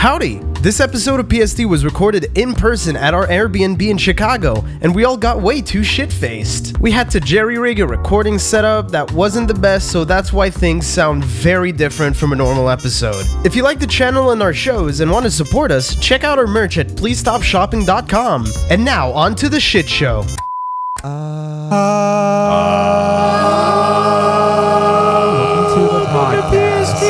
Howdy! This episode of PST was recorded in person at our Airbnb in Chicago, and we all got way too shit-faced. We had to jerry-rig a recording setup that wasn't the best, so that's why things sound very different from a normal episode. If you like the channel and our shows and want to support us, check out our merch at pleasestopshopping.com. And now, on to the shit show. Welcome to the podcast.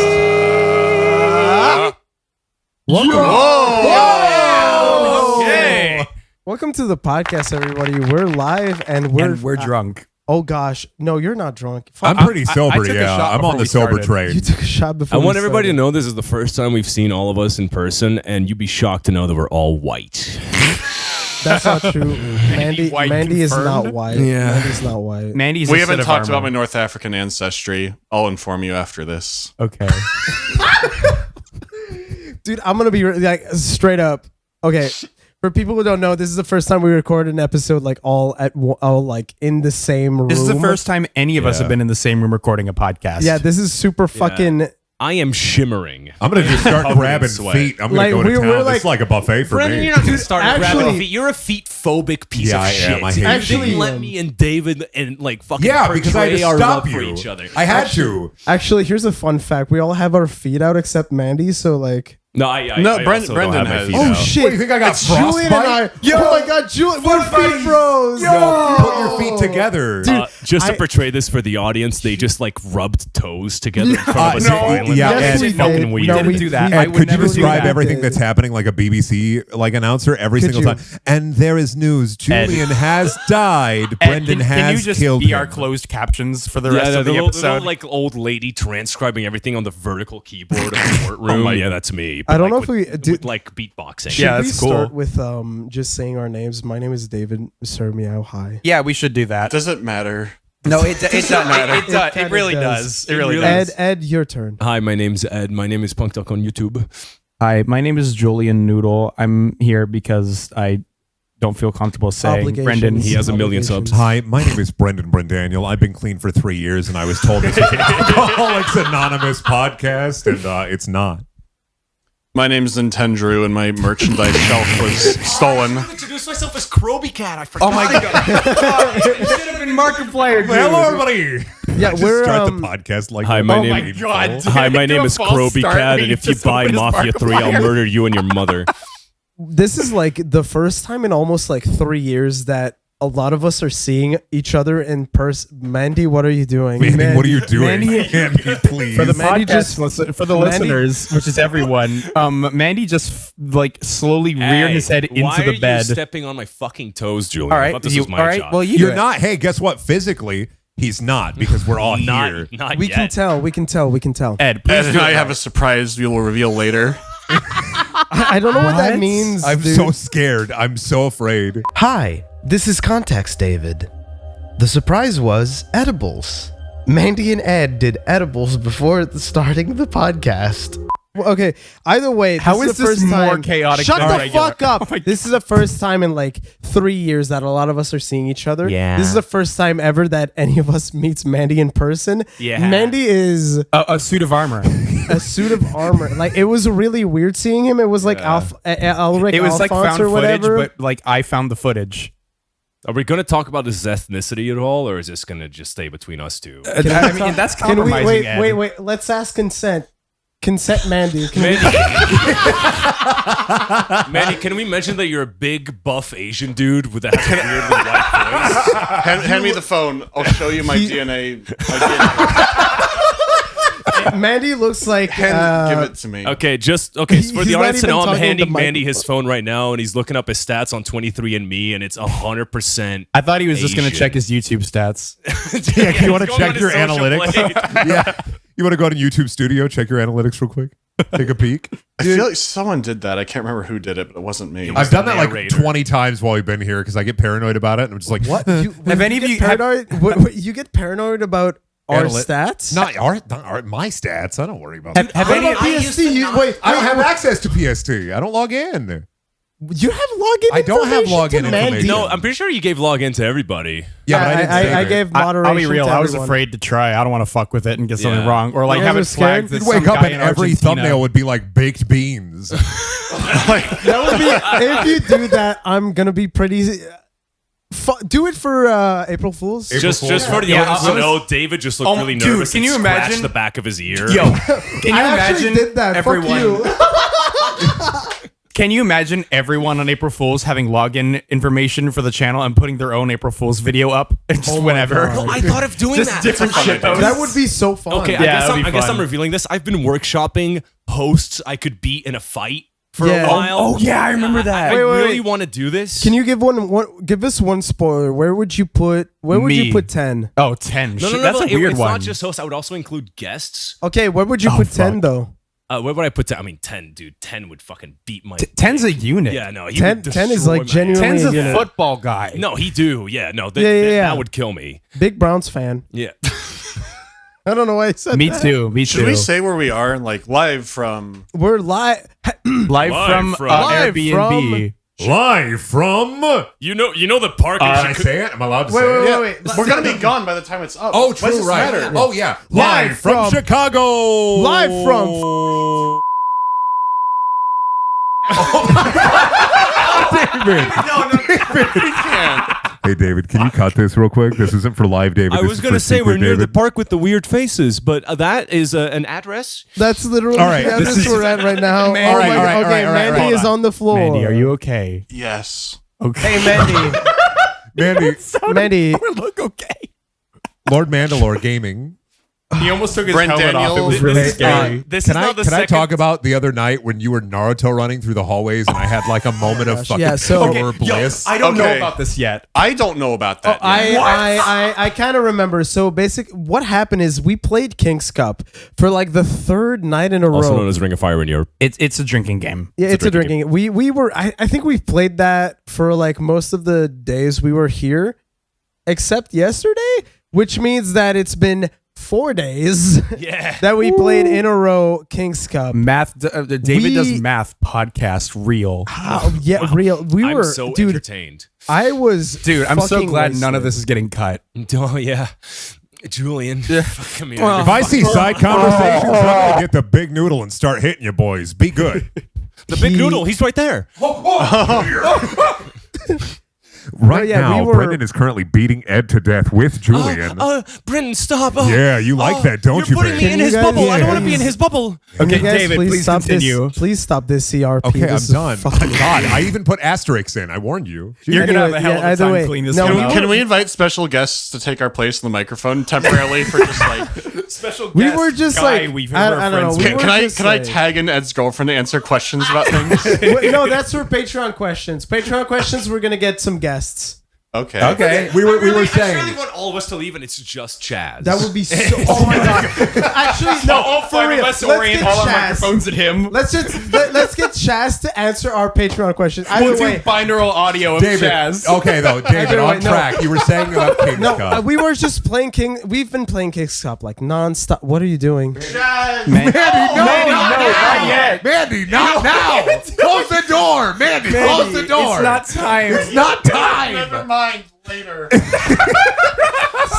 Okay. Welcome to the podcast, everybody. We're live and we're drunk. Oh gosh, no, you're not drunk. I'm pretty sober. I took a shot I'm on before the sober we started. train. You took a shot before. I want we everybody to started. know this is the first time we've seen all of us in person, and you'd be shocked to know that we're all white. That's not true. Mandy is confirmed? not white. Yeah. Mandy's not white. Mandy's We a haven't set of talked about armor. my North African ancestry. I'll inform you after this. Okay. Dude, I'm gonna be like straight up. Okay, for people who don't know, this is the first time we recorded an episode like all like in the same room. This is the first time any of us Yeah. have been in the same room recording a podcast. Yeah, this is super fucking. I am shimmering. I'm gonna just start Covered in grabbing sweat. feet. I'm gonna Like, go to we're town. like- It's like a buffet for Brandon, me. you're not going to start Actually- grabbing feet. You're a feet phobic piece Yeah, of I shit. am. I hate You it. Actually, didn't let me and David and like fucking Yeah, because I had portray to our stop love you. for each other. I had to. Actually, here's a fun fact. We all have our feet out except Mandy, so like. No, I No, I Brendan also don't have my has- feet Oh out. shit! What, you think I got It's Julian and I. frostbite? Oh my god, Julian, we're feet bros. No, put your feet together. Just to I- portray this for the audience, they just like rubbed toes together in front of us. no, violently. yeah, Yes, and- we fucking did. weird. No, Didn't we do that. we- I And would could you never do describe that. everything that's happening like a BBC like announcer every Could single you? time? And there is news. Julian has died. Ed, Brendan can has you just killed be him. our closed captions for the Yeah, rest of the little episode? like old lady transcribing everything on the vertical keyboard of the courtroom. Yeah, that's me. I don't know like, if we with, do- with like beatboxing. Should Yeah, we that's cool. start with just saying our names? My name is David. Sir Meow. Hi. yeah, we should do that. Does it matter? No, it does. It kinda really does. does. It really Ed, does. Ed, your turn. Hi, my name's Ed. My name is Punk Duck on YouTube. Hi, my name is Julian Noodle. I'm here because I don't feel comfortable saying Obligations. Brendan. He has a million subs. Hi, my name is Brendan Brendaniel. I've been clean for 3 years, and I was told this is an Alcoholics Anonymous podcast, and it's not. My name's Nintendrew, and my merchandise shelf was stolen. Introduce myself as Kroby Cat. I forgot. Oh my god! It should have been Markiplier. Hello, everybody. Yeah, Just we're start the podcast like. Hi, my Oh name. my god! Hi, my name Do a is false Kroby start Cat, and and if you just buy open his Mafia 3, I'll Markiplier. murder you and your mother. This is like the first time in almost like 3 years that a lot of us are seeing each other in person. Mandy, what are you doing? Mandy, what are you doing? Mandy- Mandy, please. For the Mandy podcast, for the Mandy- listeners, which is everyone, Mandy just like slowly reared his head why into are the bed. you stepping on my fucking toes, Julian? All I right, thought this was my all right. job. Well, you do You're it. not. Hey, guess what? Physically, he's not because we're all here. not We yet. can tell. We can tell. We can tell. Ed, please And do I it. have a surprise we will reveal later. I don't know what that What? means. I'm dude. so scared. I'm so afraid. Hi, this is Context David. The surprise was edibles. Mandy and Ed did edibles before starting the podcast. Okay. Either way, How this is the this first more time. chaotic Shut than the regular? fuck up. Oh my This is the first time in like 3 years that a lot of us are seeing each other. Yeah. This is the first time ever that any of us meets Mandy in person. Yeah. Mandy is a suit of armor. a suit of armor. Like it was really weird seeing him. It was like Alric It was like Alphonse found or whatever. footage, but like I found the footage. Are we going to talk about his ethnicity at all, or is this going to just stay between us two? I mean, that's Can we compromising. Ed. wait? Let's ask consent. Consent, Mandy. Manny, can we mention that you're a big, buff Asian dude with that weirdly white voice? Hand me the phone. I'll show you my DNA. Mandy looks like Give it to me. Okay, so for He's the not audience to even know, I'm talking handing to Mandy Mike. his phone right now, and he's looking up his stats on 23andMe, and it's 100%. I thought he was just going to Asian. check his YouTube stats. Yeah, you want to He's going check on your his social analytics? blade. Yeah. You want to go to YouTube Studio, check your analytics real quick, take a peek. I feel like someone did that. I can't remember who did it, but it wasn't me. I've done that like narrator. 20 times while we've been here because I get paranoid about it, and I'm just like, what? Have any of you paranoid? You get paranoid about our stats? Not my stats. I don't worry about Have that. What any? about PST? Wait, I don't have access to PST. I don't log in. You have login. I don't have information login to Mandy? information. No, I'm pretty sure you gave login to everybody. Yeah, but I didn't say I that. gave moderation. I'll be real. To I was everyone. afraid to try. I don't want to fuck with it and get something Yeah. wrong, or like You have guys it are scared? flagged. that You'd wake some up guy and in every Argentina- thumbnail would be like baked beans. That would be if you do that. I'm gonna be pretty. Do it for April Fools. Just for the Yeah, audience to honest- know, David just looked really dude, nervous. can and you scratched imagine- the back of his ear? Yo, can you I actually imagine did that. everyone? Fuck you. Can you imagine everyone on April Fools having login information for the channel and putting their own April Fools video up just whenever? God. I thought of doing Just that. different shit. That would be so fun. Okay, Yeah, I that'd be guess fun. I'm revealing this. I've been workshopping hosts I could beat in a fight for Yeah. a while. Oh, yeah, I remember that. I Wait, wait, really wait. want to do this. Can you give us one spoiler? Where would you put? Where would Me. you put 10? Oh, 10. No, Shit, that's a weird it's one. not just hosts. I would also include guests. Okay, where would you Oh, put 10 fuck. though? Where would I put 10? I mean, 10, dude. 10 would fucking beat my. 10's a unit. Yeah, no. He 10 would 10 is destroy like my genuinely- 10's a unit. football guy. No, he do. Yeah, no. Yeah. That would kill me. Big Browns fan. Yeah. I don't know why I said Me that. too. Me Should too. we say where we are? Like live from. We're live. live Live from, from- Live Airbnb? Live from. You know the park. in Can I Chicago- say it? Am I allowed to say it? Yeah, wait. we're gonna be gone by the time it's up. Oh, Why true, does this right. matter? Oh, yeah. Live Live from from- Chicago. Live from- Hey, David, can you cut this real quick? This isn't for live, David. I This was is going to for say we're secret near the David. park with the weird faces, but that is an address. That's literally All right, the this address is- we're at right now. Mandy. Oh my All God. right, all Okay, right, Mandy hold is on the floor. Mandy, are you okay? Yes. Okay. Hey, Mandy. Mandy, Mandy. look okay. Lord Mandaloregaming. He almost took his Brendaniel. helmet off. It was really Hey, scary. This Can is I now the can I second. talk about the other night when you were Naruto running through the hallways and I had like a moment of fucking Yeah, so- pure bliss? I don't know Okay. about this yet. I don't know about that. yet. I kind of remember. So what happened is we played King's Cup for like the third night in a Also row. known as Ring of Fire in Europe. It's a drinking game. Yeah, it's a drinking drinking. We were. I think we played that for like most of the days we were here, except yesterday, which means that it's been 4 days Yeah. that we played in a row King's Cup. Math. David We- does math podcast real. Oh, yeah, real. We I'm were, so dude. entertained. I was, Dude, I'm so fucking glad none of wasted. this is getting cut. Oh yeah, Julian. Fuck me. If I see side conversations, I'm gonna get the big noodle and start hitting you boys. Be good. the big noodle, he's right there. Right yeah, now, we were- Brendan is currently beating Ed to death with Julian. Brendan, stop. Yeah, you like that, don't you, You're putting babe? me in Can his you guys- bubble. I don't want to yeah. be in his bubble. Can you Okay, guys David, please stop continue. This, please stop this CRP. Okay, This I'm is done. fucking- God, I even put asterisks in. I warned you. You're gonna have Anyway, a hell yeah, of a either time way. cleaning this No, one we- up. Can we invite special guests to take our place in the microphone temporarily for just like? Special We were just guy like, we've I ever don't know. friends We with. were Can I just can I like- tag in Ed's girlfriend to answer questions about things? Wait, no, that's for Patreon questions. Patreon questions. We're gonna get some guests. Okay. Okay, we were I saying. really want all of us to leave, and it's just Chaz. That would be so. Oh my god! Actually, no. all For five real. of us Let's orient get all our Chaz. microphones at him. Let's get Chaz to answer our Patreon questions. Either We'll do way, binaural audio of David, Chaz. okay though, David, Either way, on no. track. You were saying about King's no, Cup. we were just playing King. We've been playing King's Cup like nonstop. What are you doing? Mandy, no, not yet. Mandy, not now. Close the door, Mandy. Close the door. It's not time. It's not time. Never mind. Later.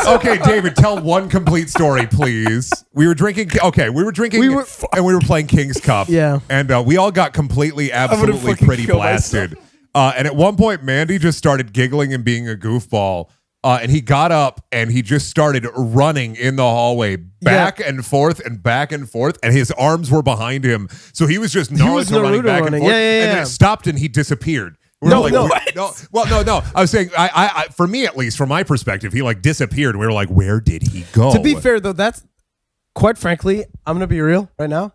Okay, David, tell one complete story, please. We were drinking. Okay, we were drinking, and we were playing King's Cup. Yeah. and we all got completely, absolutely fucking pretty kill blasted. And at one point, Mandy just started giggling and being a goofball. And he got up and he just started running in the hallway, back and forth and back and forth, and his arms were behind him. So he was just Naruto running Naruto back and running. forth, Yeah, yeah, and then yeah. it stopped and he disappeared. We were No. no. I was saying, I, for me at least, from my perspective, he like disappeared. We were like, where did he go? To be fair though, that's quite frankly, I'm gonna be real right now.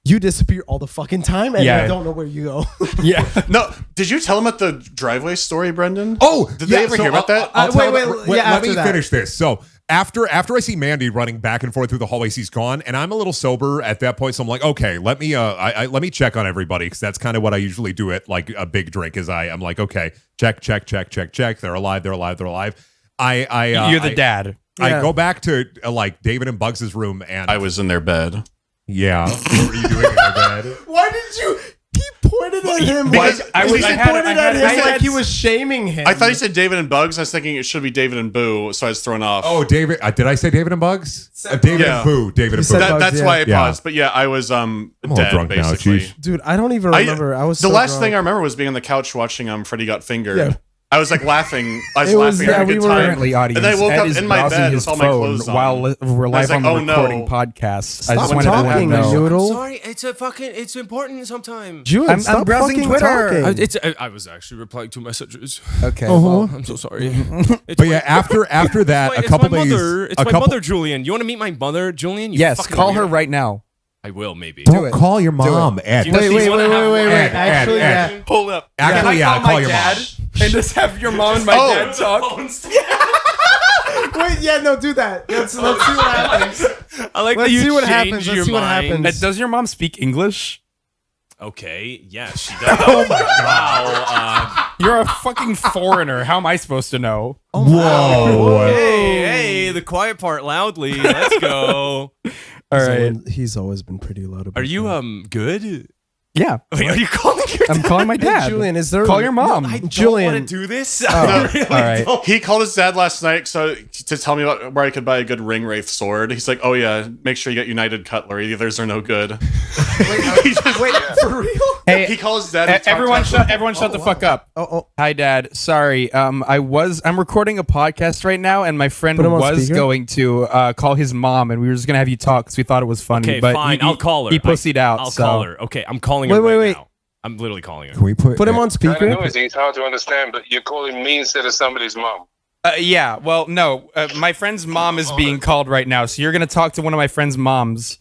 You disappear all the fucking time, and Yeah. I don't know where you go. Yeah. No, did you tell him at the driveway story, Brendan? Oh, did they ever hear about that? I'll tell wait, them- yeah, let after me that. finish this. So after I see Mandy running back and forth through the hallways, he's gone, and I'm a little sober at that point. So I'm like, okay, let me let me check on everybody, because that's kind of what I usually do at like a big drink. Is I'm like, okay, check. They're alive. You're the dad. I Yeah. go back to like David and Bugs's room, and I was in their bed. yeah. What were you doing in their bed? Why did you? He pointed at him. Because I was- he I had- pointed I had- at him I had- like he was shaming him. I thought he said David and Bugs. I was thinking it should be David and Boo, so I was thrown off. Oh, David. Did I say David and Bugs? David Yeah. and Boo. David and said Boo. Bugs, that's yeah. why I Yeah. paused. But yeah, I was I'm all dead drunk now, basically. sheesh. Dude, I don't even remember. I was the so last drunk. thing I remember was being on the couch watching Freddy Got Fingered. Yeah. I was like laughing. I was It was- laughing. yeah, having we a good were- time. Currently, audience, And then I woke Ed up is in my browsing bed his with all my phone clothes on. while we're I was live on like, the oh, no. recording podcast. I Stop just wanted everyone to talking, know. Noodle. Sorry, it's important sometimes. Julian, I'm stop browsing fucking Twitter. talking. I was actually replying to messages. Okay. I'm so sorry. But yeah, after that, a couple days. It's a my couple, mother, Julian. You want to meet my mother, Julian? You Yes, fucking call her weirdo. right now. I will, maybe. Don't it. call your mom, Ed. You know, Wait, she's wait, wanna wait, have wait, one- wait. Ed, Actually, Ed. yeah. Hold up. Actually, yeah, call your dad mom. and just have your mom and my Oh. dad talk? Wait, yeah, no, do that. Let's see what happens. I like Let's that you see what change happens. Let's your see what mind. happens. Does your mom speak English? Okay, yeah, she does. Oh my wow. You're a fucking foreigner. How am I supposed to know? Whoa. Hey, the quiet part loudly. Let's go. All right. He's always been pretty loud about Are you that. good? Yeah. Wait, are you calling your I'm calling my Hey, dad. Julian, is there Call your mom. I don't Julian. want to do this. All right. He called his dad last night to tell me about where I could buy a good ring wraith sword. He's like, "Oh yeah, make sure you get United Cutlery. The others are no good." Wait, for real? Hey, He calls his dad. and talks everyone about- shut the fuck up. Oh, Hi, Dad. Sorry. I'm recording a podcast right now, and my friend Put him on was speaker? going to call his mom, and we were just gonna have you talk because we thought it was funny. Okay, but fine. he- I'll call her. He pussied out. I'll so. call her. Okay, I'm calling her Wait, right wait. now. I'm literally calling her. Can we put him on Kind speaker. of noisy. It's hard to understand, but you're calling me instead of somebody's mom. Yeah. Well, no. My friend's mom is being called right now, so you're gonna talk to one of my friend's moms.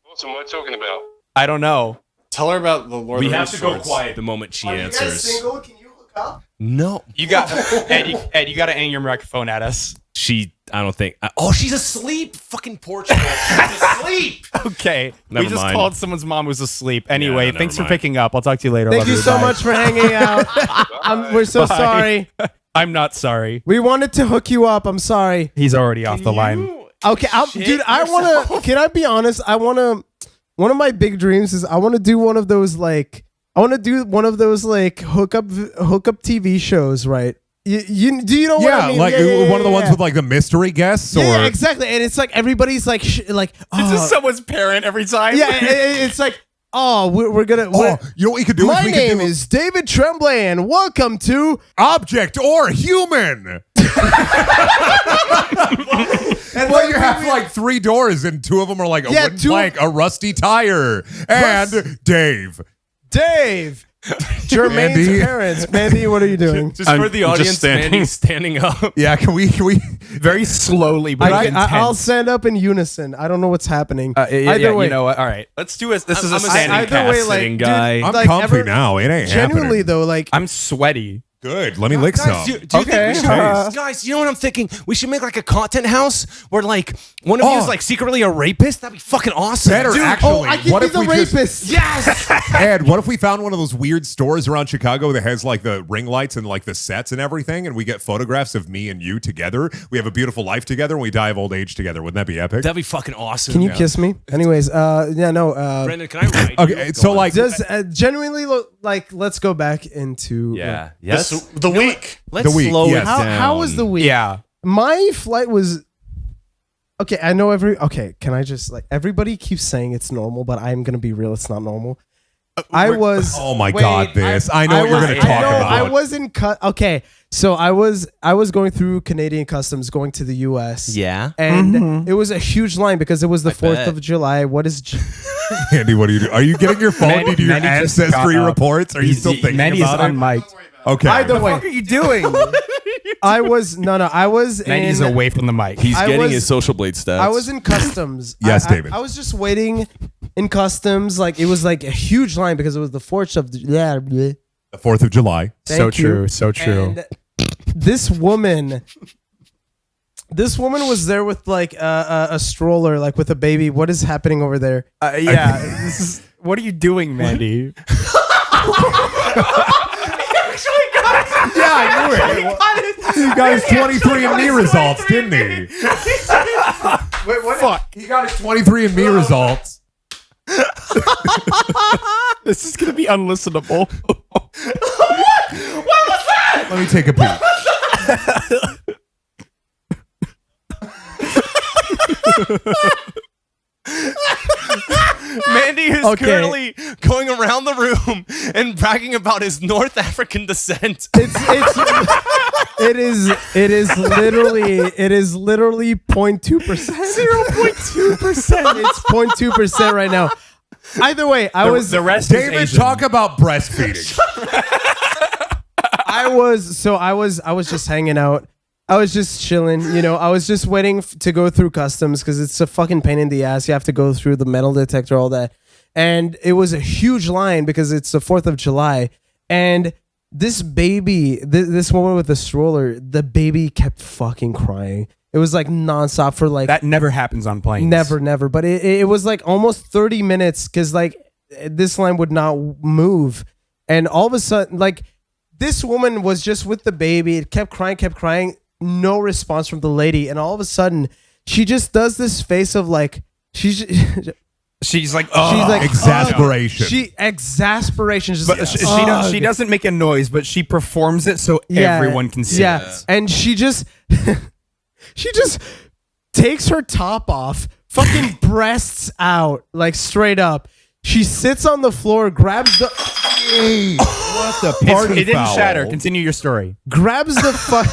What's what talking about? I don't know. Tell her about the Lord We of the have Rings to go swords. quiet the moment she answers. Can you hook up? No, You got Ed. You got to aim your microphone at us. I don't think. Oh, she's asleep. Fucking Portugal. She's asleep. Okay. Never we just mind. called someone's mom who's asleep. Anyway, never thanks for mind. picking up. I'll talk to you later. Thank Love you so Bye. much for hanging out. We're so Bye. sorry. I'm not sorry. We wanted to hook you up. I'm sorry. He's already off the line. Okay, dude, I want to. Can I be honest? I want to. One of my big dreams is I want to do one of those like hookup TV shows, right? Do you know what I mean? like one of the ones with like the mystery guests, or yeah, exactly. And it's like everybody's like It's just someone's parent every time. yeah, it's like we're gonna. oh, you know what we could do? My is we name could do is David Tremblay, and welcome to. object or human. And well, you have like 3 doors, and 2 of them are like a Yeah, wooden 2 plank, a rusty tire, and Dave. Dave, Jermaine's Mandy. parents. Mandy, what are you doing? Just I'm for the just audience, standing. Mandy's standing up. Yeah, can we? Very slowly, but I'll stand up in unison. I don't know what's happening. Either way, you know what? All right, let's do it. This is a I'm standing either cast. way, like, sitting dude, guy. I'm like, comfy now. It ain't Genuinely happening. though, like I'm sweaty. Good. Let me lick some. Guys, do you think we should, guys, you know what I'm thinking? We should make like a content house where like one of you is like secretly a rapist. That'd be fucking awesome. Better, Dude, actually. I can What be if the we just- rapist. Yes. Ed, what if we found one of those weird stores around Chicago that has like the ring lights and like the sets and everything, and we get photographs of me and you together? We have a beautiful life together, and we die of old age together. Wouldn't that be epic? That'd be fucking awesome. Can you kiss me? Anyways, Brendan, can I write Okay, you? so Go on. like, Does genuinely look like? Let's go back into Yeah. Yes. Yes. The week. Let's The week, slow yes. it How, down. how was the week? Yeah. My flight was. Okay, I know Okay, can I just like everybody keeps saying it's normal, but I'm gonna be real. It's not normal. I was. oh my wait, God, this. I know what you're was- going to talk I know, about. I wasn't cut. Okay, so I was going through Canadian customs, going to the U.S. Yeah. and it was a huge line because it was the 4th bet. of July. What is? Andy, what do you do? Are you getting your phone Mandy- to do your Mandy just ancestry got up. reports? Are you still thinking Mandy's about it? unmiked. Okay. Either way, What are you doing? I was I was Mandy's in. away from the mic. He's I getting was- his social blade stats. I was in customs. Yes, David. I was just waiting in customs. Like it was like a huge line because it was the 4th of The 4th of July. Thank you. So true. And this woman was there with like a stroller, like with a baby. What is happening over there? Yeah. This is. What are you doing, Mandy? Yeah, I knew it. He got his 23andMe results, didn't he? Wait, what? Fuck. He got his 23andMe results. This is gonna be unlistenable. Let me take a peek. Mandy is Okay. currently going around the room and bragging about his North African descent. It is literally 0.2%. 0.2%. It's 0.2% right now. Either way, The rest is David, Asian. talk about breastfeeding. I was just hanging out. I was just chilling, you know. I was just waiting to go through customs because it's a fucking pain in the ass. You have to go through the metal detector, all that, and it was a huge line because it's the 4th of July, and this baby, this woman with the stroller, the baby kept fucking crying. It was like nonstop for like That never happens on planes. never. But it was like almost 30 minutes because like this line would not move, and all of a sudden, like this woman was just with the baby. It kept crying. No response from the lady, and all of a sudden she just does this face of like she's She's like, Exasperation. exasperation. Just But she doesn't make a noise, but she performs it so everyone can see it. And she just takes her top off, fucking breasts out, like straight up. She sits on the floor, grabs the What the party It didn't foul. shatter. Continue your story. grabs the fuck.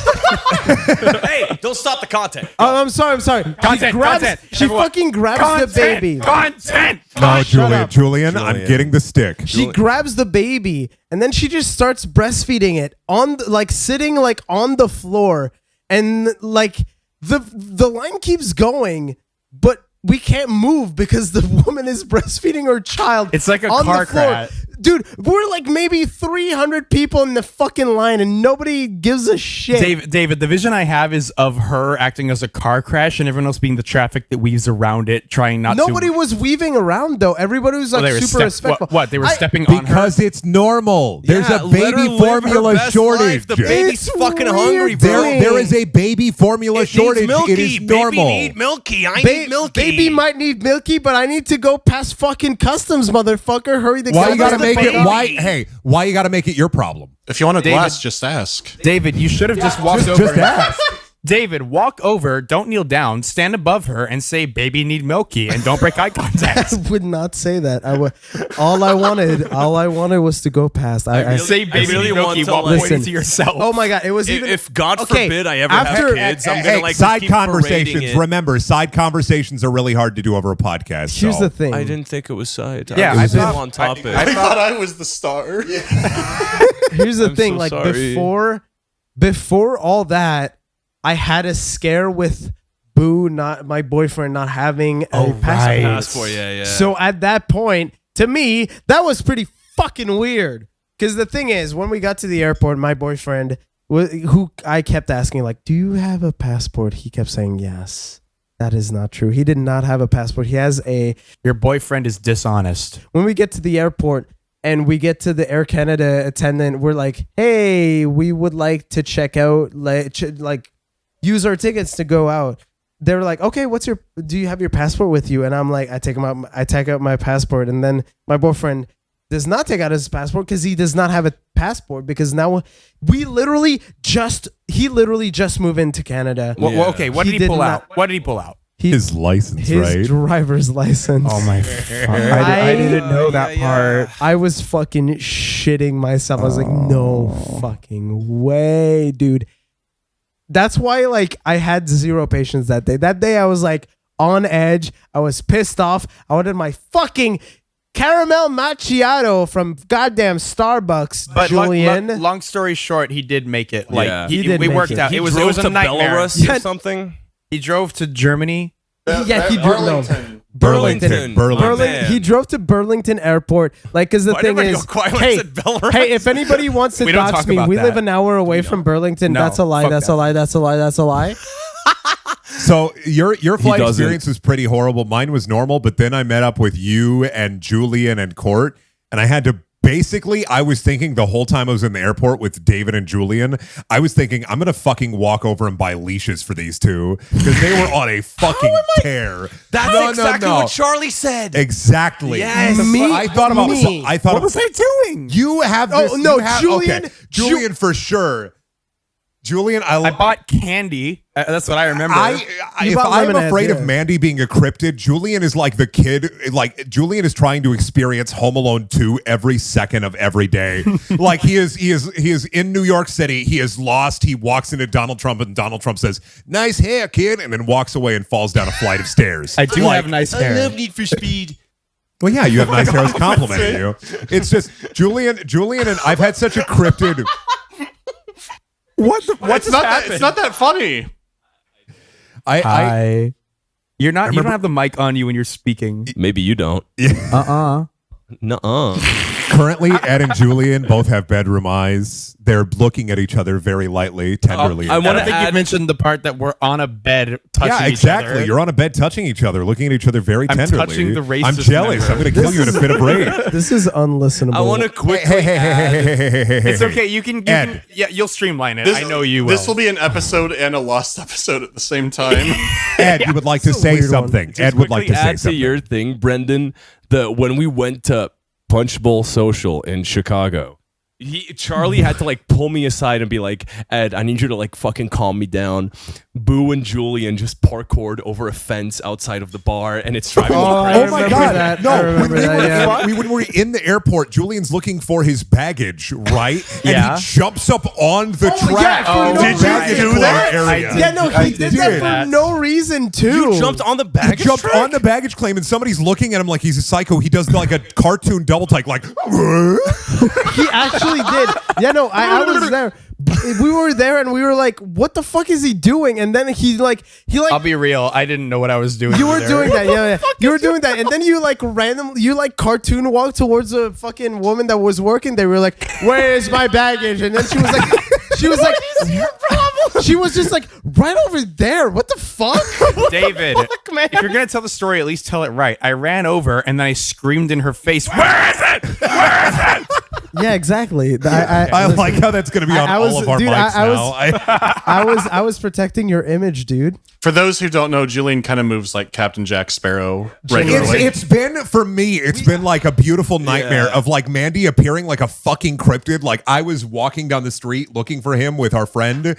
Hey, don't stop the content. Oh, I'm sorry. Content. She Everyone. fucking grabs the baby. Content. No, up. Julian, I'm getting the stick. She grabs the baby and then she just starts breastfeeding it on sitting like on the floor, and like the line keeps going, but we can't move because the woman is breastfeeding her child. It's like a on car the floor. crash. Dude, we're like maybe 300 people in the fucking line and nobody gives a shit. David, the vision I have is of her acting as a car crash and everyone else being the traffic that weaves around it, trying not to. Nobody was weaving around though. Everybody was like they were super respectful. What? They were stepping on her? Because it's normal. There's Yeah, a let her baby live her formula best shortage. life. The baby's It's fucking weird, hungry, bro. There is a baby formula shortage. It is normal. Baby need milky. I need milky. Baby might need milky, but I need to go past fucking customs, motherfucker. Hurry the Why you gotta goddamn make it? baby. Why you gotta make it your problem? If you want a David- glass, just ask. David, you should have just walked over. Just ask. David, walk over, don't kneel down, stand above her and say, baby need milky, and don't break eye contact. I would not say that. All I wanted was to go past. I Say baby really need milky want to, while like- pointing to yourself. oh my god, it was even If God Okay, forbid I ever after- have kids, I'm Hey, gonna like side keep parading conversations. it. Remember, side conversations are really hard to do over a podcast. Here's so. the thing. I didn't think it was side. Yeah, I was I thought- on topic. I thought I was the star. Here's the I'm thing. so Like sorry. before all that, I had a scare with Boo, not my boyfriend, not having a passport. Passport, yeah. So at that point, to me, that was pretty fucking weird. Because the thing is, when we got to the airport, my boyfriend, who I kept asking, like, do you have a passport? He kept saying yes. That is not true. He did not have a passport. He has a... Your boyfriend is dishonest. When we get to the airport and we get to the Air Canada attendant, we're like, hey, we would like to check out, like use our tickets to go out. They're like, okay, do you have your passport with you? And I'm like, I take out my passport, and then my boyfriend does not take out his passport because he does not have a passport, because now he literally just moved into Canada. Well, okay, what He did he did pull not- out? What did he pull out? His license, His right? driver's license. Oh my! I didn't know that part. I was fucking shitting myself. I was like, no fucking way, dude. That's why, like, I had zero patience that day. That day, I was like on edge. I was pissed off. I wanted my fucking caramel macchiato from goddamn Starbucks, But Julian. long story short, he did make it. Like Yeah. He did we make worked it. out. He It was drove a to nightmare. Belarus Yeah. or something. He drove to Germany. Yeah, he drove. No. Burlington. He drove to Burlington Airport. Like, because the Why thing did everybody is, go quiet when I hey, said Belarus? hey, if anybody wants to We don't dox talk me, about we that. live an hour away from Burlington. No, That's a lie. fuck That's that. a lie. That's a lie. That's a lie. So your flight doesn't. experience was pretty horrible. Mine was normal, but then I met up with you and Julian and Court, and I had to basically, I was thinking the whole time I was in the airport with David and Julian, I was thinking I'm gonna fucking walk over and buy leashes for these two because they were on a fucking tear. That's exactly what Charlie said. Exactly. Yes. I thought about. Me. I thought. What was I doing? You have this. Oh, no, you have, Julian- Okay. Julian for sure. Julian, I bought candy. That's what I remember. You if bought I'm lemonade, afraid yeah. of Mandy being a cryptid, Julian is like the kid. Like Julian is trying to experience Home Alone 2 every second of every day. Like he is in New York City. He is lost. He walks into Donald Trump and Donald Trump says, "Nice hair, kid," and then walks away and falls down a flight of stairs. I do have nice hair. Need for Speed. Well, yeah, you have nice hair. I was complimenting you. It's just Julian, and I've had such a cryptid. What It's not that funny. I You're not. You don't have the mic on you when you're speaking. Maybe you don't. Nuh-uh. currently Ed and Julian both have bedroom eyes. They're looking at each other very lightly, tenderly. I I wanna don't think you mentioned the part that we're on a bed touching yeah, each exactly. other. You're on a bed touching each other, looking at each other very I'm tenderly. touching the racist I'm jealous. member. I'm going to kill you in a fit of rage. This is unlistenable. I want to quickly It's okay. You can. Ed. Yeah, you'll streamline it. I know you will. This will be an episode and a lost episode at the same time. Ed, you would like to say weird one. something. Ed would like to say add to something. your thing, Brendan. When we went to Punch Bowl Social in Chicago, Charlie had to like pull me aside and be like, "Ed, I need you to like fucking calm me down." Boo and Julian just parkoured over a fence outside of the bar, and it's driving me I crazy. Oh my remember God! that. I No, remember that, yeah. when we were in the airport, Julian's looking for his baggage, right? Yeah. And he jumps up on the track. for no Did you reason. do that? Area. Yeah, no, he did that for no reason too. You jumped on the He baggage jumped track? on the baggage claim, and somebody's looking at him like he's a psycho. He does like a cartoon double take, like. He actually did. Yeah, no, I was there. We were there, and we were like, "What the fuck is he doing?" And then he like. I'll be real. I didn't know what I was doing. You were either. doing that, yeah. You were doing that, and then you like cartoon walked towards a fucking woman that was working. They were like, "Where's my baggage?" And then she was like, "What is your problem?" She was just like, "Right over there." What the fuck, David, if you're gonna tell the story, at least tell it right. I ran over and then I screamed in her face, "Where is it? Where is it?" Yeah, exactly. I like how that's going to be on I was- all of our dude, mics I was- now. I was protecting your image, dude. For those who don't know, Julian kind of moves like Captain Jack Sparrow regularly. It's been for me. It's been like a beautiful nightmare of like Mandy appearing like a fucking cryptid. Like I was walking down the street looking for him with our friend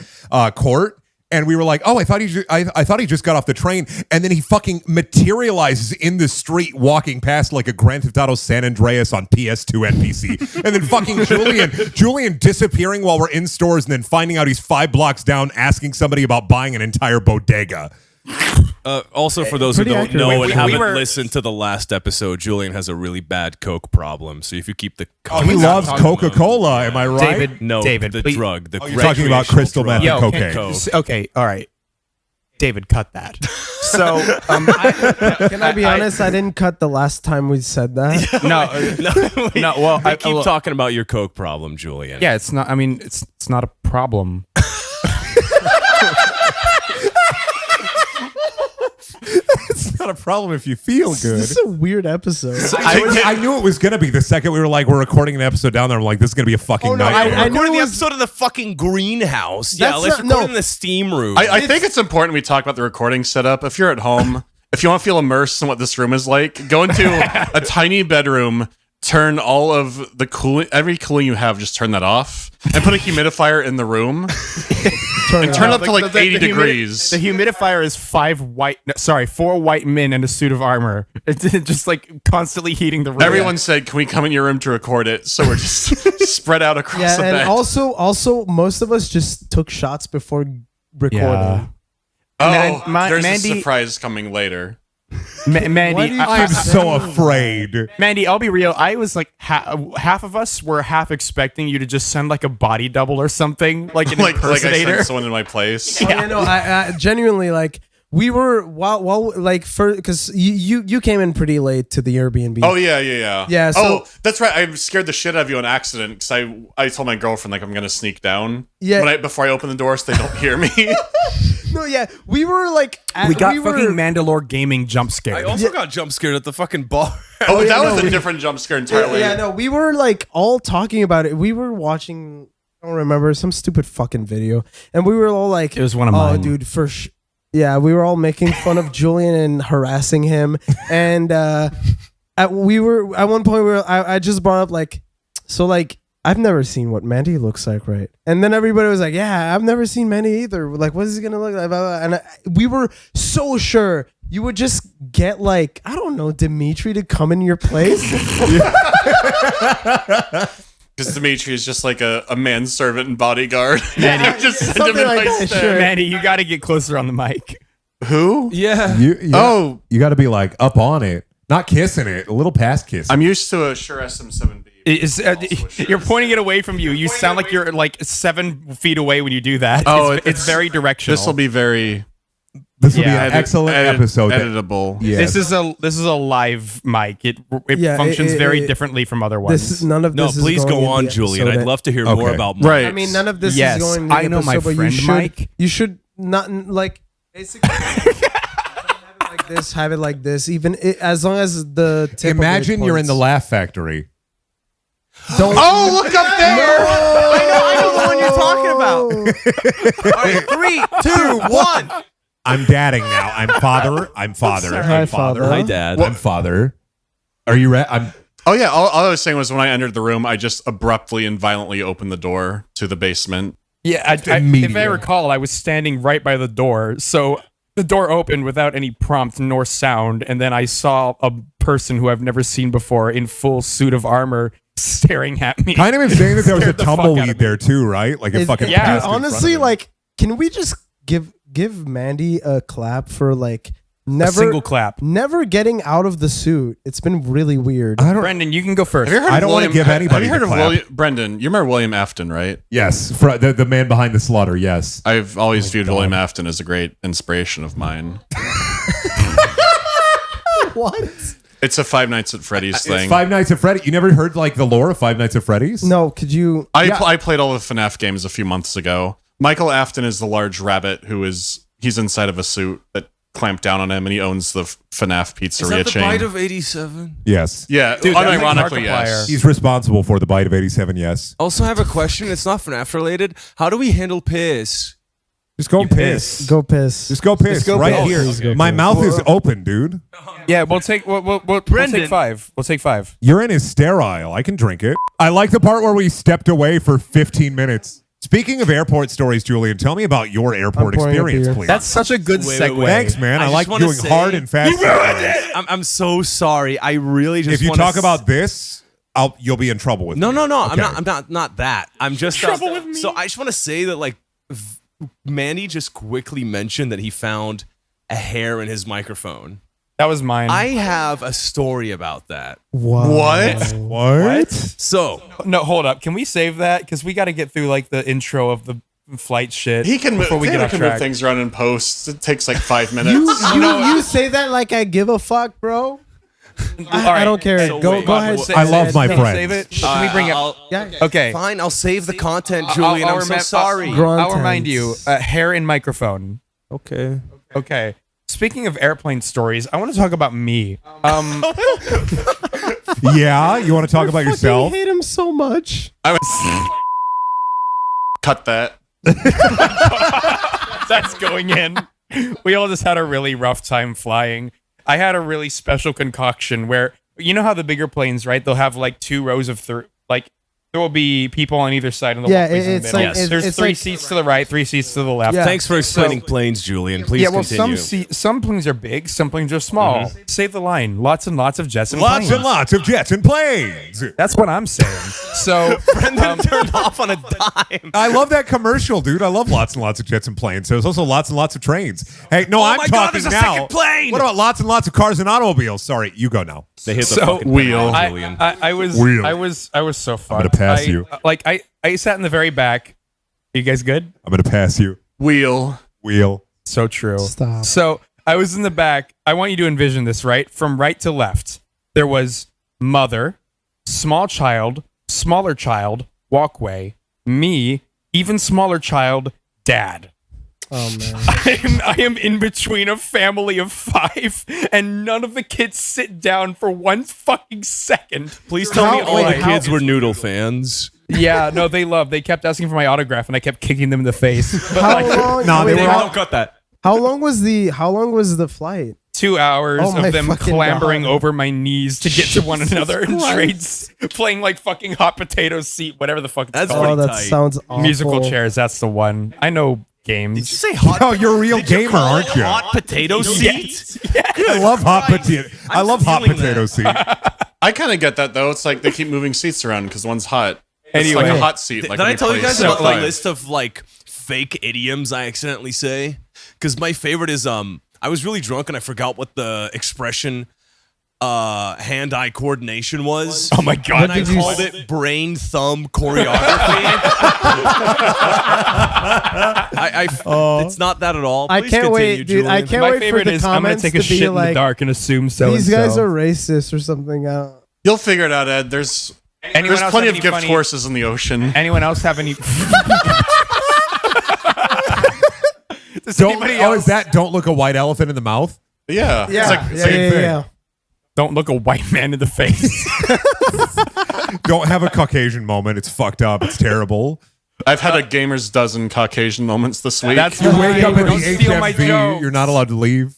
Court, and we were like, "Oh, I thought he just got off the train," and then he fucking materializes in the street, walking past like a Grand Theft Auto San Andreas on PS2 NPC, and then fucking Julian disappearing while we're in stores, and then finding out he's 5 blocks down, asking somebody about buying an entire bodega. Also, for those who Pretty don't accurate. know Wait, and we haven't were- listened to the last episode, Julian has a really bad Coke problem. So if you keep the Oh, he loves Coca-Cola. Am I right? David, no, David, the please- drug. The You're talking about crystal meth and Yo, cocaine. Coke. All right. David, cut that. So, Can I be honest? I didn't cut the last time we said that. no. Well, I keep talking about your Coke problem, Julian. Yeah, it's not. I mean, it's not a problem. It's not a problem if you feel good. This is a weird episode. I knew it was gonna be the second we were like, we're recording an episode down there. I'm like, this is gonna be a fucking Oh, no, nightmare. I knew Recording it the was- episode of the fucking greenhouse. Yeah, That's let's not- record no. in the steam room. I think it's important we talk about the recording setup. If you're at home, if you want to feel immersed in what this room is like, go into a tiny bedroom, turn all of the cooling, every cooling you have, just turn that off, and put a humidifier in the room, and turn it up to like 80 degrees. The humidifier is 4 white men in a suit of armor. It's just like constantly heating the room. Everyone said, "Can we come in your room to record it?" So we're just spread out across Yeah, the and bed. also, most of us just took shots before recording. Yeah. oh, Man- there's Mandy- a surprise coming later. Mandy, Why do you- I'm so afraid. Mandy, I'll be real. I was like, half of us were half expecting you to just send like a body double or something, like an like I impersonator. sent someone in my place. Oh, yeah, no, I genuinely like we were while like for because you came in pretty late to the Airbnb. Oh yeah. Yeah, so- oh, that's right. I scared the shit out of you on accident because I told my girlfriend like I'm gonna sneak down. Yeah. Before I open the door so they don't hear me. No, yeah, we were like, We got were- fucking MandaloreGaming jump I scared. also got jump scared at the fucking bar. Oh, yeah, that no, was we- a different jump scare entirely. Yeah, no, we were like all talking about it. We were watching, I don't remember, some stupid fucking video, and we were all like, It was one of "Oh, mine. dude, yeah." We were all making fun of Julian and harassing him, and at one point I just brought up like, so like I've never seen what Mandy looks like, right? And then everybody was like, "Yeah, I've never seen Mandy either. Like, what is he gonna look like?" Blah, blah. And we were so sure you would just get like, I don't know, Dimitri to come in your place. Because Dimitri is just like a manservant and bodyguard. Manny, just send him something in like my that, stead. sure. Manny, you got to get closer on the mic. Who? Yeah. Oh. you got to be like up on it, not kissing it, a little past kissing. I'm used to a Shure SM7B. You're pointing it away from you. You sound like you're like 7 feet away when you do that. Oh, it's very directional. This will be very This will be Yeah. an excellent episode. editable. Yeah. This is a live mic. It Yeah, functions it- very it- differently from other ones. None of No, this. please is going go in on, the Julian. episode. I'd love to hear Okay. more about Right. I mean, none of this Yes, is going. In the I know my episode, but friend you should, Mike. You should not like basically have it like this. Have it like this. Even as long as the tip of it Imagine you're in the points. Laugh Factory. Don't. Oh, look up there! I know the one you're talking about. All right, 3, 2, 1. I'm dadding now. I'm father. I'm father. Hi, I'm father. father. Hi, Dad. I'm father. Are you ready? I'm. Oh yeah, all I was saying was when I entered the room, I just abruptly and violently opened the door to the basement. Yeah, if I Immediately. recall, I was standing right by the door, so the door opened without any prompt nor sound, and then I saw a person who I've never seen before in full suit of armor staring at me. Kind of insane that there was a Scared the fuck out of tumbleweed me. there too, right? Like it fucking. yeah, passed in front honestly, of him. like, can we just give Mandy a clap for like A never single clap. never getting out of the suit? It's been really weird. I don't. Brendan, you can go first. Have you heard I of don't wanna William, give Have anybody you heard the of clap. William Brendan? You remember William Afton, right? Yes, the man behind the slaughter. Yes. I've always viewed William Afton as a great inspiration of mine. What? It's a Five Nights at Freddy's thing. It's Five Nights at Freddy. You never heard like the lore of Five Nights at Freddy's? No, could you? I played all the FNAF games a few months ago. Michael Afton is the large rabbit he's inside of a suit that clamped down on him, and he owns the FNAF pizzeria chain. of 87? yeah, Yes. Dude, that's like unironically, Markiplier. yes. He's responsible for the bite of 87. Yes. Also, I have a question. It's not FNAF related. How do we handle piss? Just go You piss. Go piss. Just go piss go right piss. here. Please go My piss. mouth is open, dude. Yeah, we'll take Brendan. take 5. We'll take 5. Urine is sterile. I can drink it. I like the part where we stepped away for 15 minutes. Speaking of airport stories, Julian, tell me about your airport I'm pouring a experience, beer. please. That's such a good Wait, wait, segue. wait. Thanks, man. I, I like just wanna doing say- hard and fast. segues. I'm so sorry. I really just If you wanna talk about this, you'll be in trouble with No, me. no, no. Okay. I'm not that. I'm just Trouble with me. So I just want to say that like Mandy just quickly mentioned that he found a hair in his microphone. That was mine. I have a story about that. Wow. What? What? So No, hold up. Can we save that? Because we got to get through like the intro of the flight shit. He can move, before we get Taylor off can move track. things around in post. It takes like 5 minutes. You say that like I give a fuck, bro. I don't care. So go wait, go but ahead. what- say I it. love my Can you friends. save it? Can we bring it? Yeah. Okay. fine, I'll save the content, Julian. I'm so sorry. I'll remind you. Hair and microphone. Okay. Okay. Speaking of airplane stories, I want to talk about me. Yeah, you want to talk about I yourself? hate him so much. I was cut that. That's going in. We all just had a really rough time flying. I had a really special concoction where, you know how the bigger planes, right? They'll have like 2 rows of like there will be people on either side, and the Yeah, walkways in the it's middle. like- Yes. There's it's 3 like- seats to the right, 3 seats to the left. Yeah. Thanks for explaining planes, Julian. Please Yeah, well, continue. some planes are big, some planes are small. Save the line. Lots and lots of jets and Lots planes. and lots of jets and planes. That's what I'm saying. So, Brendan turned off on a dime. I love that commercial, dude. I love lots and lots of jets and planes. There's also lots and lots of trains. Hey, no, I'm my God, talking there's a now. second plane! What about lots and lots of cars and automobiles? Sorry, you go now. They hit the So- fucking Wheel. pedal, Julian. I was Wheel. I was so fun. gonna pass you. I sat in the very back. You guys good? I'm gonna pass you. Wheel. Wheel. So true. Stop. So I was in the back. I want you to envision this, right? From right to left, there was mother, small child, smaller child, walkway, me, even smaller child, dad. Oh man. I am in between a family of 5, and none of the kids sit down for 1 fucking second. Please tell me all the wait, kids were Noodle fans. Yeah, no, they kept asking for my autograph, and I kept kicking them in the face. But How like, long? No, wait, they were how, cut that. how long was the flight? 2 hours Oh my of them fucking clambering God. over my knees to get to one another and trades, playing like fucking hot potato seat, whatever the fuck it's That's called. Oh, that tight. sounds awful. Musical chairs, that's the one. I know games. say hot? Oh, you're a real gamer, aren't you? Hot potato seat? I love hot potato. I love hot feeling potato seat. I kind of get that though. It's like they keep moving seats around because one's hot. It's Anyway. like a hot seat. Like Did I when tell you play guys about Civ the list of like fake idioms I accidentally say? Because my favorite is I was really drunk and I forgot what the expression hand-eye coordination was. Oh my God. And I called it brain thumb choreography. It's not that at all. I Please can't continue, wait, dude. I Julian. can't My wait for favorite the is I'm gonna comments take a to be shit in the like, dark and assume so. these guys are racist or something. You'll figure it out, Ed. There's Anyone else plenty have of any gift funny- horses in the ocean. Anyone else have any? Does Don't, anybody oh, else is that don't look a white elephant in the mouth? Yeah. Yeah, It's like, same thing. yeah. don't look a white man in the face? Don't have a Caucasian moment. It's fucked up. It's terrible. I've had a gamer's dozen Caucasian moments this week. That's You wake up at Don't the steal my HFV. joke. You're not allowed to leave.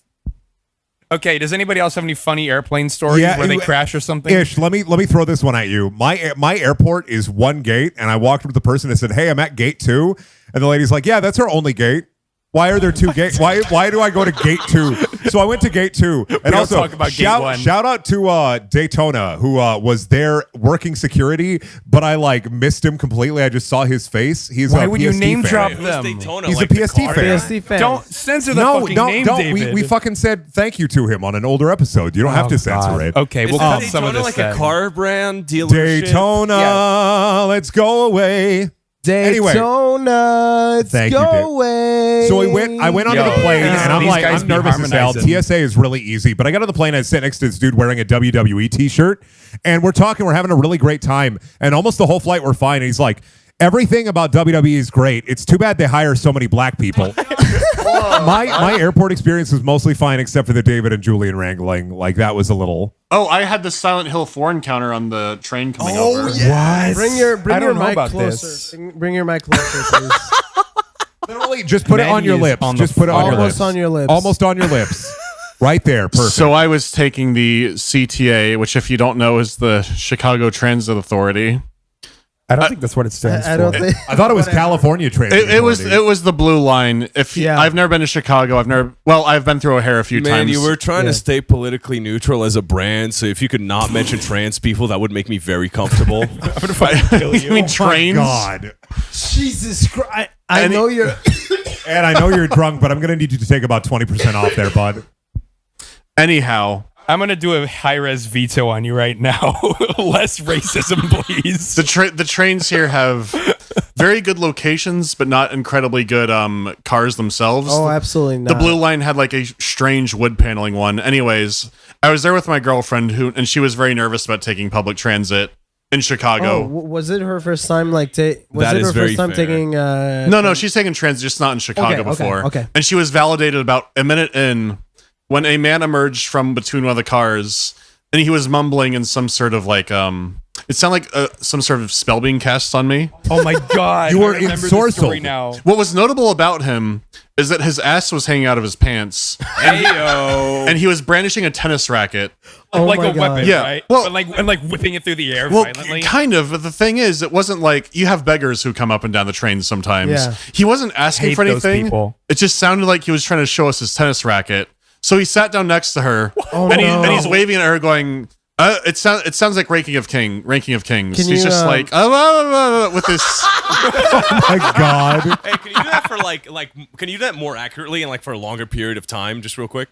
Okay, does anybody else have any funny airplane stories Yeah, where they it- crash or something? Ish, let me throw this one at you. My airport is one gate, and I walked up to the person and said, "Hey, I'm at gate 2," and the lady's like, "Yeah, that's our only gate. Why are there 2 gates? Why do I go to gate 2?" So I went to gate 2, and don't also talk about gate 1. shout out to Daytona, who was there working security, but I like missed him completely. I just saw his face. He's Why a would you PST name fan. drop Who's them? Daytona, He's like a the PST car? fan. PST fans. Don't censor the No, fucking don't, name, don't. David. We fucking said thank you to him on an older episode. You don't have to censor God. it. Okay, we'll Is cut Daytona some of this like then. a car brand dealership? Daytona, Yeah. let's go away. Anyway. Daytona, let's Thank you, go Dave. away. So I went onto Yo, the plane, these- and I'm these like, guys I'm be nervous as hell. harmonizing. TSA is really easy, but I got on the plane, I sit next to this dude wearing a WWE t-shirt, and we're talking, we're having a really great time, and almost the whole flight we're fine, and he's like, everything about WWE is great. It's too bad they hire so many black people. my airport experience was mostly fine, except for the David and Julian wrangling. Like, that was a little... Oh, I had the Silent Hill 4 encounter on the train coming over. What? Bring your I don't know mic about closer. this. Bring your mic closer, please. Literally, just put it on your Mandy is lips. on the Just put it on your Almost lips. on your lips. Almost on your lips. Right there. Perfect. So I was taking the CTA, which, if you don't know, is the Chicago Transit Authority. I don't think that's what it stands I for. don't think. I thought it was California Transit It was Authority. the blue line. Yeah. I've never been to Chicago. I've been through O'Hare a few Man, times. you were trying Yeah. to stay politically neutral as a brand, so if you could not mention trans people, that would make me very comfortable. you mean trains? God. Jesus Christ! I And know you're. And I know you're drunk, but I'm going to need you to take about 20% off there, bud. Anyhow, I'm gonna do a high-res veto on you right now. Less racism, please. the trains here have very good locations, but not incredibly good cars themselves. Oh, absolutely not. The blue line had like a strange wood paneling one. Anyways, I was there with my girlfriend and she was very nervous about taking public transit in Chicago. Oh, was it her first time? Like, was That it is her very first time fair. taking? No, she's taken transit, just not in Chicago Okay, before. okay. And she was validated about a minute in when a man emerged from between one of the cars, and he was mumbling in some sort of like it sounded like some sort of spell being cast on me. Oh my God! You were I remember ensorcelled. the story now. What was notable about him is that his ass was hanging out of his pants, Heyo. and he was brandishing a tennis racket. Oh like my a God. weapon, Yeah, right? well- but like whipping it through the air Well, violently. kind of, but the thing is, it wasn't like you have beggars who come up and down the train sometimes. Yeah. He wasn't asking Hate for those anything. people. It just sounded like he was trying to show us his tennis racket. So he sat down next to her, Oh, and, no. he's waving at her, going, it sounds like ranking of kings. Can He's you, just like with this. My God. Hey, can you do that for like can you do that more accurately and like for a longer period of time, just real quick?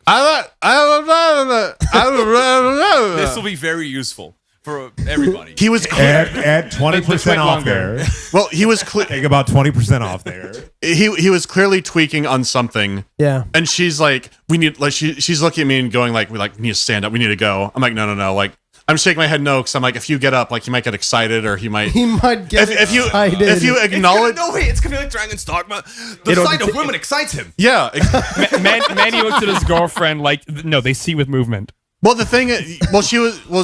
This will be very useful for everybody. He was clear. Add 20% went off longer. there. Well, he was clear. Take about 20% off there. He was clearly tweaking on something. Yeah. And she's like, we need, like, she's looking at me and going like, we need to stand up. We need to go. I'm like, no. Like, I'm shaking my head no, because I'm like, if you get up, like he might get excited or he might. He might get if you excited. acknowledge, no way, it's gonna be like Dragon's Dogma. The sight of women excites him. yeah. Manny looked at his girlfriend like, no, they see with movement. Well, the thing,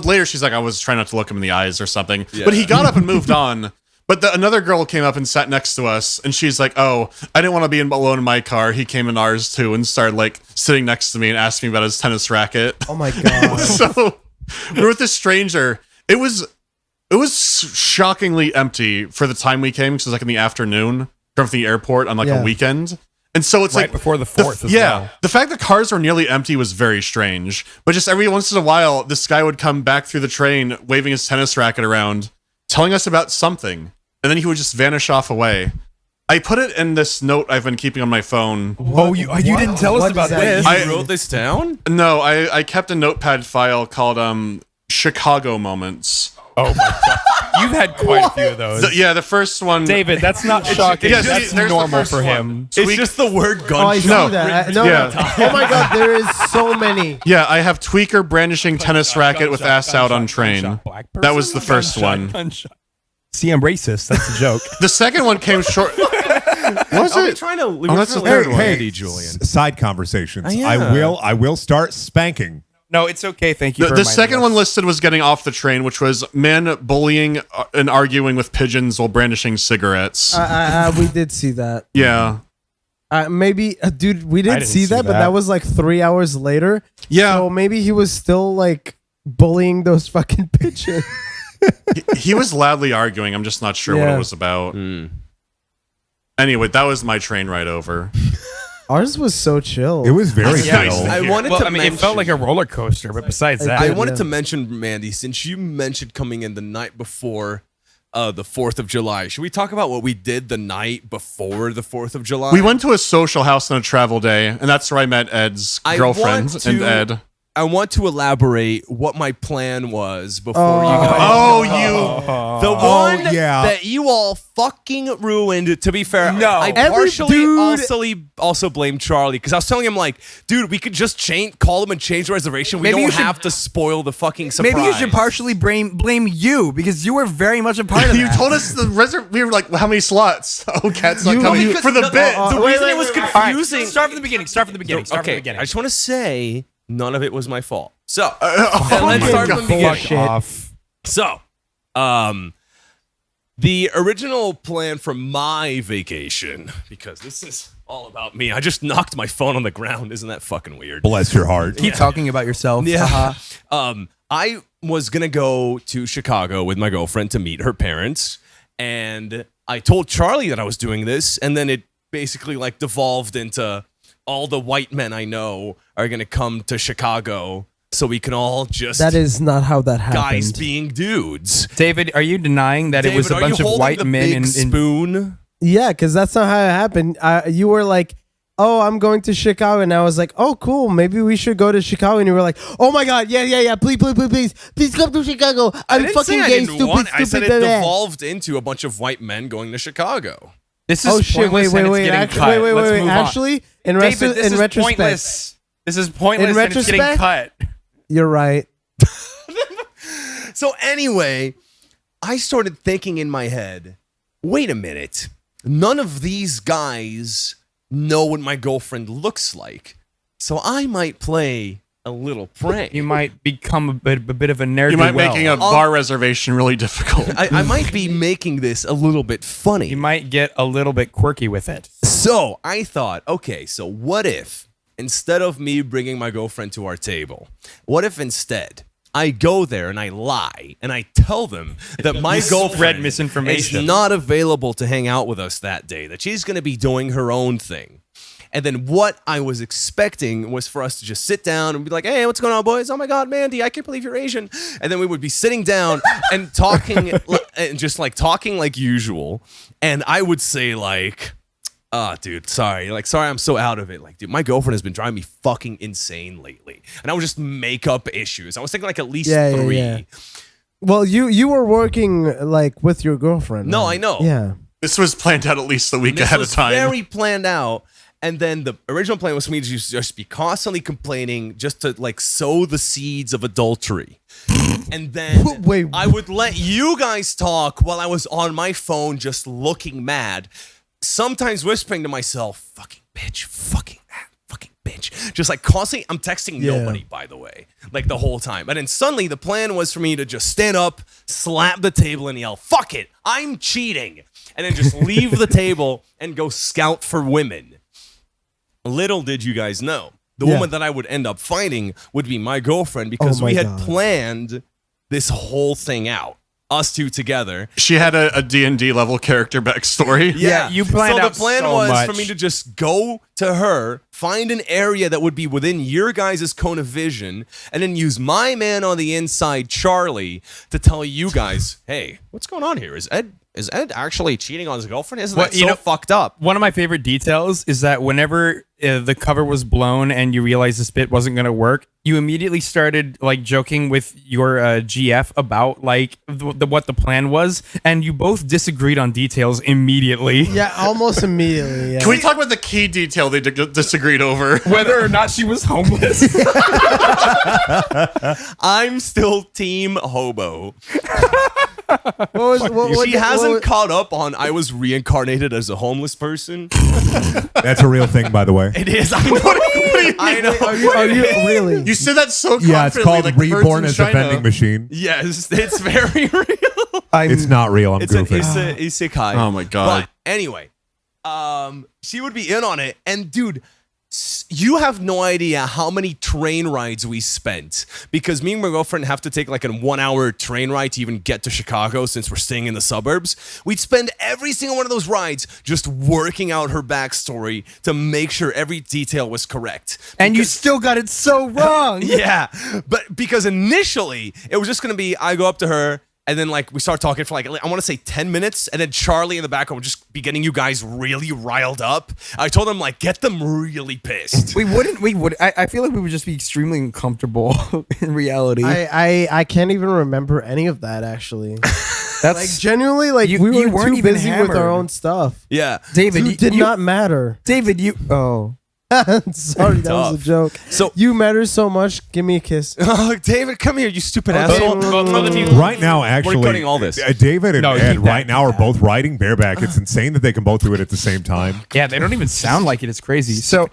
later she's like, I was trying not to look him in the eyes or something. Yeah. But he got up and moved on. But another girl came up and sat next to us, and she's like, oh, I didn't want to be alone in my car. He came in ours too and started like sitting next to me and asked me about his tennis racket. Oh my god. So we were with this stranger. It was shockingly empty for the time we came, because it was like in the afternoon from the airport on like a weekend. And so it's Right like before the 4th as well. the fact that cars were nearly empty was very strange. But just every once in a while, this guy would come back through the train waving his tennis racket around, telling us about something, and then he would just vanish off away. I put it in this note I've been keeping on my phone. You didn't tell us about this. I wrote this down. No, I kept a notepad file called Chicago Moments. Oh my god, you've had quite a few of those. The first one, David, that's not shocking. yeah, That's there's the normal first for one. him. It's just the word Oh, I see gunshot. that. No, Yeah. oh my god, there is so many. Yeah, I have tweaker brandishing tennis racket with ass out on train. Black That was the person? first one. Gunshot. See, I'm racist. That's the joke. The second one came short. Was Are we it? trying to? Oh, that's the third one. Hey, Julian. side conversations. Yeah. I will start spanking. No, it's okay. Thank you. The, for the reminding second us. one listed was getting off the train, which was men bullying and arguing with pigeons while brandishing cigarettes. We did see that. Yeah. Maybe, dude, we didn't, didn't see see that, but that. that was like 3 hours later. Yeah. So maybe he was still like bullying those fucking pigeons. He was loudly arguing. I'm just not sure what Yeah. it was about. Anyway, that was my train ride over. Ours was so chill. It was very Yeah, chill. I wanted Well, to I mean, mention, it felt like a roller coaster, but besides that, I did. wanted Yeah. to mention, Mandy, since you mentioned coming in the night before the 4th of July, should we talk about what we did the night before the 4th of July? We went to a social house on a travel day, and that's where I met Ed's I girlfriend want and to- Ed. I want to elaborate what my plan was before Oh. you guys. Oh, you. The one yeah. that you all fucking ruined. To be fair, No. I Every partially dude- also blame Charlie, because I was telling him like, dude, we could just call them and change the reservation. We Maybe you don't should- have to spoil the fucking surprise. Maybe you should partially blame you because you were very much a part of You that. told us we were like, how many slots? Oh, Cat's not You- coming because for the the- bit. the wait, reason wait, it was wait, wait. confusing. Start from the beginning. Start from the beginning. Start from the Okay, beginning. I just want to say none of it was my fault. So oh let's my start God. from the beginning. Fuck off. So, the original plan for my vacation, because this is all about me. I just knocked my phone on the ground. Isn't that fucking weird? Bless your heart. Keep talking about yourself. Yeah. I was gonna go to Chicago with my girlfriend to meet her parents, and I told Charlie that I was doing this, and then it basically like devolved into all the white men I know are gonna come to Chicago so we can all just That is not how that happened. guys being dudes. David, are you denying that it was a David, are bunch you of holding white the men big in spoon? Yeah, because that's not how it happened. You were like, oh, I'm going to Chicago. And I was like, oh, cool. Maybe we should go to Chicago. And you were like, oh my God. Yeah. Please come to Chicago. I I'm didn't fucking say I gay, didn't stupid, want. I said it blah, blah. devolved into a bunch of white men going to Chicago. This is Oh shit! Wait. pointless and it's getting cut. Let's move on. Actually, in David, this is retrospect, pointless. This is pointless In and it's getting retrospect? cut. you're right. So anyway, I started thinking in my head, wait a minute. None of these guys know what my girlfriend looks like. So I might play a little prank. You might become a bit of a nerd. You might making a bar reservation really difficult. I might be making this a little bit funny. You might get a little bit quirky with it. So I thought, okay, so what if instead of me bringing my girlfriend to our table, what if instead I go there and I lie and I tell them that my spread girlfriend misinformation. is not available to hang out with us that day, that she's going to be doing her own thing. And then what I was expecting was for us to just sit down and be like, hey, what's going on, boys? Oh my God, Mandy, I can't believe you're Asian. And then we would be sitting down and talking and just like talking like usual. And I would say like, dude, sorry. Like, sorry, I'm so out of it. Like, dude, my girlfriend has been driving me fucking insane lately. And I would just make up issues. I was thinking like at least three. Yeah. Well, you were working like with your girlfriend. No, right? I know. Yeah. This was planned out at least a week This ahead was of time. very planned out. And then the original plan was for me to just be constantly complaining, just to like sow the seeds of adultery. And then Wait. I would let you guys talk while I was on my phone just looking mad, sometimes whispering to myself, fucking bitch, fucking bitch. Just like constantly, I'm texting nobody, by the way, like the whole time. And then suddenly the plan was for me to just stand up, slap the table and yell, fuck it, I'm cheating. And then just leave the table and go scout for women. Little did you guys know, the woman that I would end up finding would be my girlfriend, because we had planned this whole thing out. Us two together. She had a D&D level character backstory. Yeah, you planned out the plan so was much. for me to just go to her, find an area that would be within your guys' cone of vision, and then use my man on the inside, Charlie, to tell you guys, hey, what's going on here? Is Ed actually cheating on his girlfriend? Isn't that so fucked up? One of my favorite details is that whenever the cover was blown and you realized this bit wasn't going to work, you immediately started like joking with your GF about like what the plan was, and you both disagreed on details immediately. Yeah, almost immediately. Yeah. Can we talk about the key detail they disagreed over? Whether or not she was homeless. I'm still team hobo. What She hasn't caught up on I was reincarnated as a homeless person. That's a real thing, by the way. It is. I know. I know. Are you really? You said that so confidently. Yeah, it's called like birds Reborn in as a China. vending machine. Yes, it's very real. It's not real. I'm It's an goofing. isekai. Oh my God. But anyway, she would be in on it, and dude, you have no idea how many train rides we spent, because me and my girlfriend have to take like a 1 hour train ride to even get to Chicago since we're staying in the suburbs. We'd spend every single one of those rides just working out her backstory to make sure every detail was correct. And you still got it so wrong. Yeah, but because initially it was just gonna be I go up to her and then like we start talking for like I want to say 10 minutes, and then Charlie in the background would just be getting you guys really riled up. I told him like get them really pissed. We would. I feel like we would just be extremely uncomfortable in reality. I can't even remember any of that actually. That's Like genuinely, like You- we you were weren't too even busy with hammered. our own stuff. Yeah. David. It did not matter. David, you. Oh. Sorry, that was Tough. a joke. So- you matter so much. Give me a kiss. Oh, David, come here, you stupid Okay. asshole. Right now, actually, We're cutting all this. David and No, Ed keep that, right now are keep that. both riding bareback. It's insane that they can both do it at the same time. Yeah, they don't even sound like it. It's crazy. So,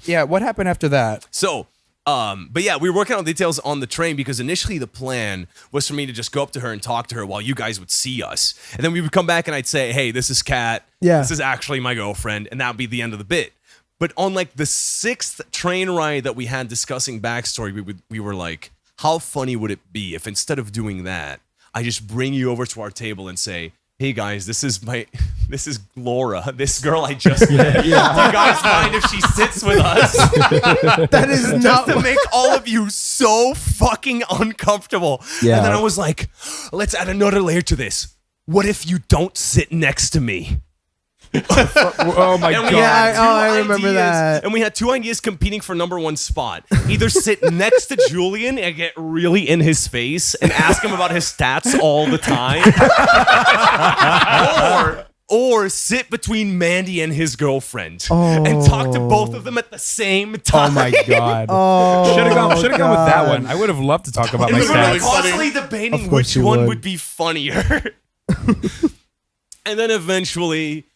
yeah, what happened after that? So, but yeah, we were working on details on the train because initially the plan was for me to just go up to her and talk to her while you guys would see us. And then we would come back and I'd say, hey, this is Kat. Yeah. This is actually my girlfriend. And that would be the end of the bit. But on like the 6th train ride that we had discussing backstory, we were like, how funny would it be if instead of doing that, I just bring you over to our table and say, hey guys, this is Laura, this girl I just met. Do you guys mind if she sits with us? That is Just not. to make all of you so fucking uncomfortable. Yeah. And then I was like, let's add another layer to this. What if you don't sit next to me? Oh my And we god! had two I remember ideas, that. And we had 2 ideas competing for #1 spot. Either sit next to Julian and get really in his face and ask him about his stats all the time. or sit between Mandy and his girlfriend and talk to both of them at the same time. Oh my god! Oh, Should have gone with that God. one. I would have loved to talk about And my we were really stats. constantly debating Of course which you one would. would be funnier. And then eventually,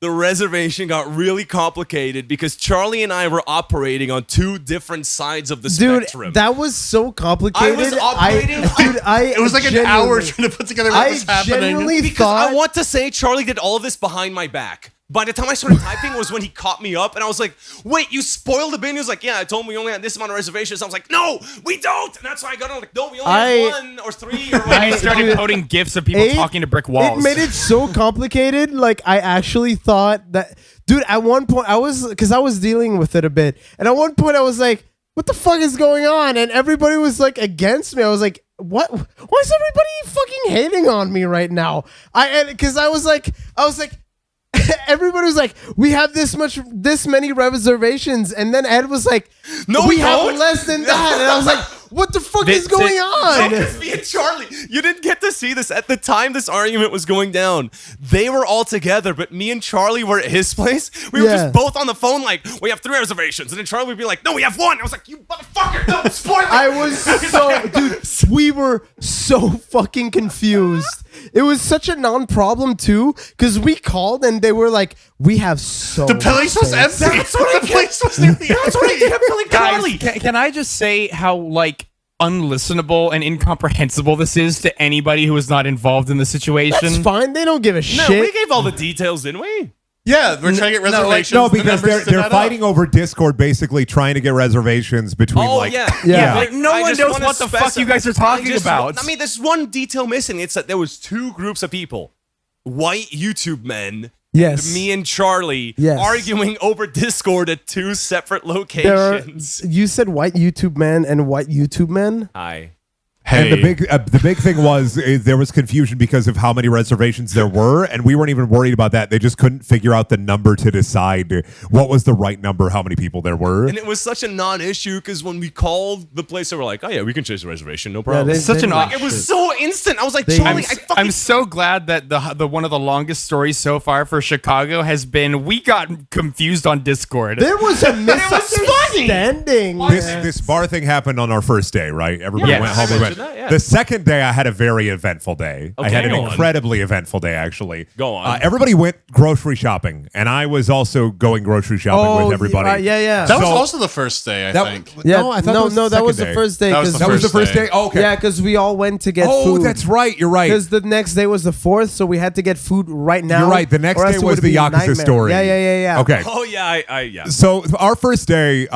the reservation got really complicated because Charlie and I were operating on 2 different sides of the Dude, spectrum. that was so complicated. I was operating- It was like an hour genuinely- trying to put together what I was happening. genuinely because thought. I want to say Charlie did all of this behind my back. By the time I started typing was when he caught me up, and I was like, wait, you spoiled the bin? He was like, yeah, I told him we only had this amount of reservations. I was like, no, we don't. And that's why I got on like, no, we only have 1 or 3 or And whatever. you started Dude, coding gifs of people talking to brick walls. It made it so complicated. Like I actually thought that, dude. At one point, I was dealing with it a bit, and at one point, I was like, "What the fuck is going on?" And everybody was like against me. I was like, "What? Why is everybody fucking hating on me right now?" Because I was like. Everybody was like, "We have this many reservations," and then Ed was like, No, we we have don't." less than that." And I was like, what the fuck is going on? It's me and Charlie. You didn't get to see this at the time this argument was going down. They were all together, but me and Charlie were at his place. We were just both on the phone like, we have 3 reservations. And then Charlie would be like, no, we have 1. I was like, you motherfucker, no, spoil it. I was so, dude, we were so fucking confused. It was such a non-problem too, because we called and they were like, we have so The place was empty. That's what The place was nearly That's what I empty. kept telling Carly. Can I just say how like unlistenable and incomprehensible this is to anybody who was not involved in the situation? That's fine. They don't give a No, shit. we gave all the details, didn't we? Yeah, we're trying to get reservations. No, The because members they're set fighting up. over Discord, basically trying to get reservations between Oh, like. Yeah. Like, no one knows what the fuck you guys are talking about. I mean, there's one detail missing. It's that there was 2 groups of people. White YouTube men. Yes. Me and Charlie arguing over Discord at 2 separate locations. You said white YouTube man and white YouTube men? Hi. And the big thing was there was confusion because of how many reservations there were, and we weren't even worried about that. They just couldn't figure out the number to decide what was the right number, how many people there were. And it was such a non-issue because when we called the place, they were like, "Oh yeah, we can change the reservation, no problem." It was so instant. I was like, Charlie, I'm so glad that the one of the longest stories so far for Chicago has been we got confused on Discord. There was a misunderstanding. This bar thing happened on our first day, right? Everybody Yes. went home. We went. That, yeah. The second day, I had a very eventful day. I Okay, had an go on. incredibly eventful day, actually. Go on. Everybody went grocery shopping, and I was also going grocery shopping with everybody. Yeah. That was So- also the first day, I think. Yeah, No, I thought that was the that was second the day. first day. That was 'cause- the That was the first day. day? Oh, okay. Yeah, because we all went to get Oh, food. that's right. You're right. Because the next day was the 4th, so we had to get food right now. You're right. The next or else day it was would the be a Yakuza nightmare. story. Yeah. Okay. Oh yeah, So our first day,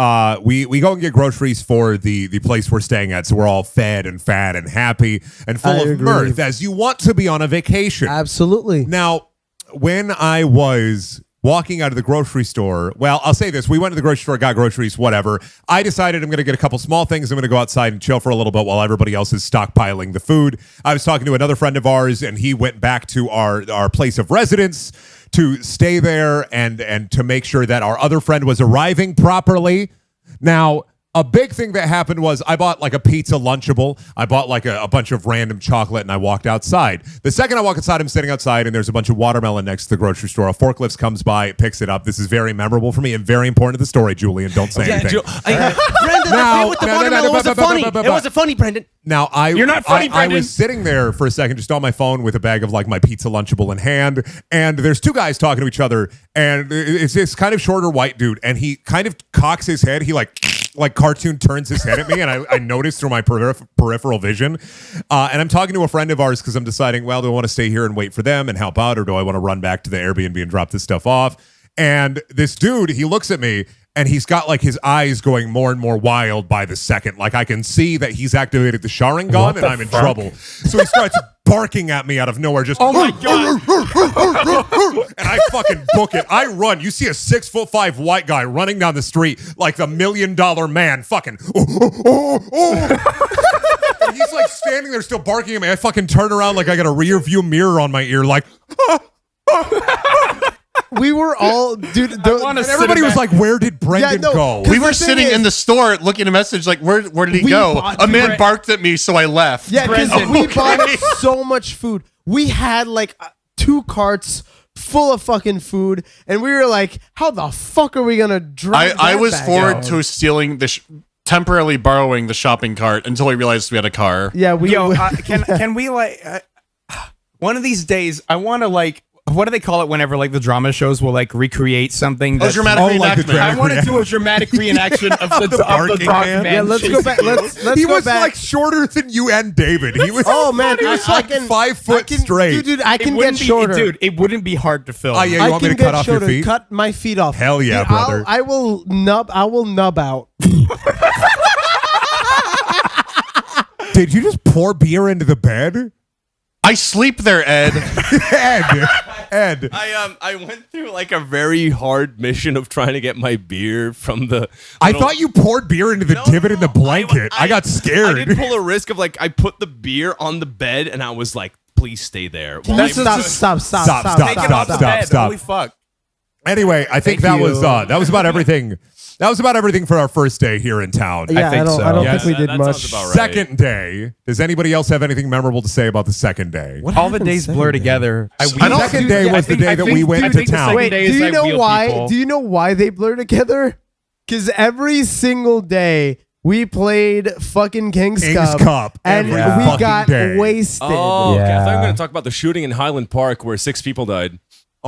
we go and get groceries for the place we're staying at. So we're all fed and fat and happy and full I of agree. mirth, as you want to be on a vacation. Absolutely. Now, when I was walking out of the grocery store, well, I'll say this. We went to the grocery store, got groceries, whatever. I decided I'm going to get a couple small things. I'm going to go outside and chill for a little bit while everybody else is stockpiling the food. I was talking to another friend of ours, and he went back to our place of residence to stay there and to make sure that our other friend was arriving properly. Now, a big thing that happened was I bought like a pizza Lunchable. I bought like a bunch of random chocolate and I walked outside. The second I walk outside, I'm sitting outside and there's a bunch of watermelon next to the grocery store. A forklift comes by, it picks it up. This is very memorable for me and very important to the story, Julian. Don't say anything. Brendan, the bit with the watermelon wasn't funny. It wasn't funny, Brendan. Now You're not funny, I Brendan. was sitting there for a second, just on my phone with a bag of like my pizza Lunchable in hand, and there's 2 guys talking to each other, and it's this kind of shorter white dude, and he kind of cocks his head. He like cartoon turns his head at me, and I noticed through my peripheral vision. And I'm talking to a friend of ours because I'm deciding, well, do I want to stay here and wait for them and help out, or do I want to run back to the Airbnb and drop this stuff off? And this dude, he looks at me. And he's got like his eyes going more and more wild by the second. Like I can see that he's activated the Sharingan and I'm in trouble. So he starts barking at me out of nowhere, just, oh my God. And I fucking book it. I run. You see a 6'5" white guy running down the street like the $1 million man, fucking, And he's like standing there still barking at me. I fucking turn around like I got a rear view mirror on my ear, like, We were all, dude. and everybody was like, where did Brendan go? We were the thing sitting is- in the store looking at a message like, where did he We go? bought- A man barked at me, so I left. Yeah, because Brendan. we bought so much food. We had like 2 carts full of fucking food, and we were like, how the fuck are we gonna drive I that was back forward out? to stealing temporarily borrowing the shopping cart until we realized we had a car. Yeah, we. Can we like one of these days? I want to like. What do they call it whenever like the drama shows will like recreate something? A dramatic like the reenactment. dramatic I want to do a dramatic reenaction of the barking dog man. man. yeah, let's go back. Let's He go was back. like shorter than you and David. He was. Oh man, he was I like can 5 foot I can, straight. Dude, I It can get wouldn't be, shorter. dude. It wouldn't be hard to film. Oh, yeah, you I want me can to cut get off your shorter. feet? Cut my feet off. Hell yeah, Dude, brother. I will nub out. Did you just pour beer into the bed? I sleep there, Ed. Ed. I went through like a very hard mission of trying to get my beer from the. I thought you poured beer into the divot in the blanket. I got scared. I did pull a risk of like I put the beer on the bed and I was like, please stay there. Stop. Take it off the bed. Stop. Holy fuck. Anyway, I think Thank that you. was about everything that was about everything for our first day here in town. Yeah, think so. I don't Yes. think we did That much. sounds about right. Second day. Does anybody else have anything memorable to say about the second day? What All the happened days second blur day? together. The second day was the day that we went to town. Wait, do days you I know wheel why? people. Do you know why they blur together? Because every single day we played fucking King's Cup, and every we fucking got day. wasted. Oh, okay. I thought you were Yeah. going to talk about the shooting in Highland Park where 6 people died.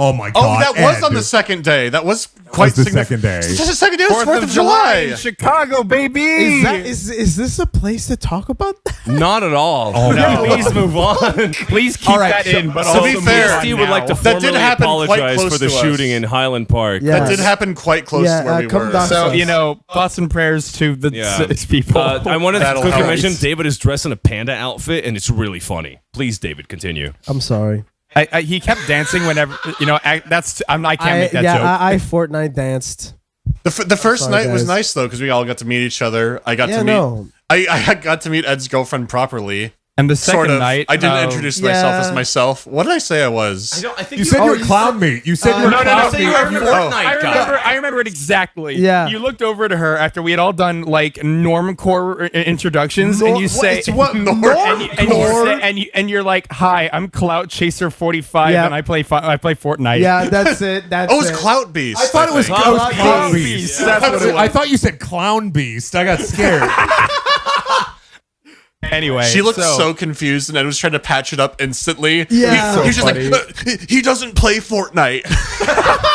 Oh my Oh, god! that was Ed. on the second day. That was That quite was the significant. second day. It's just the second day. It was 4th of July. in Chicago, baby. Is this a place to talk about that? Not at all. Oh, no. no. Please move on. Please keep All right, that in. But to also be move fair, on Steve would like to now. That did formally happen quite apologize close for the to us. shooting in Highland Park. Yeah. That did happen quite close Yeah, to where we come were. down. So, you know, thoughts and prayers to the Yeah. 6 people. I wanted to That'll quickly help. mention David is dressed in a panda outfit, and it's really funny. Please, David, continue. I'm sorry. He kept dancing whenever, you know, I can't make that joke. I Fortnite danced. The first Sorry, night was guys. nice though because we all got to meet each other. I got Yeah, to meet. no. I got to meet Ed's girlfriend properly. And the second Sort of. night, I didn't introduce myself as myself. What did I say I was? I think You said you were clown meat. You said you were No, clown no, meat. you were Oh. I remember it exactly. Yeah. You looked over to her after we had all done like normcore introductions, and you say, and you're like, "Hi, I'm Clout Chaser 45, Yeah. and I play Fortnite." Yeah, that's it. That's Oh, it was it. Clout Beast. I thought it was think. Clown Beast. Beast. That's what it was. I thought you said clown beast. I got scared. Anyway, She looked so confused, and Ed was trying to patch it up instantly. Yeah. He's just like, he doesn't play Fortnite.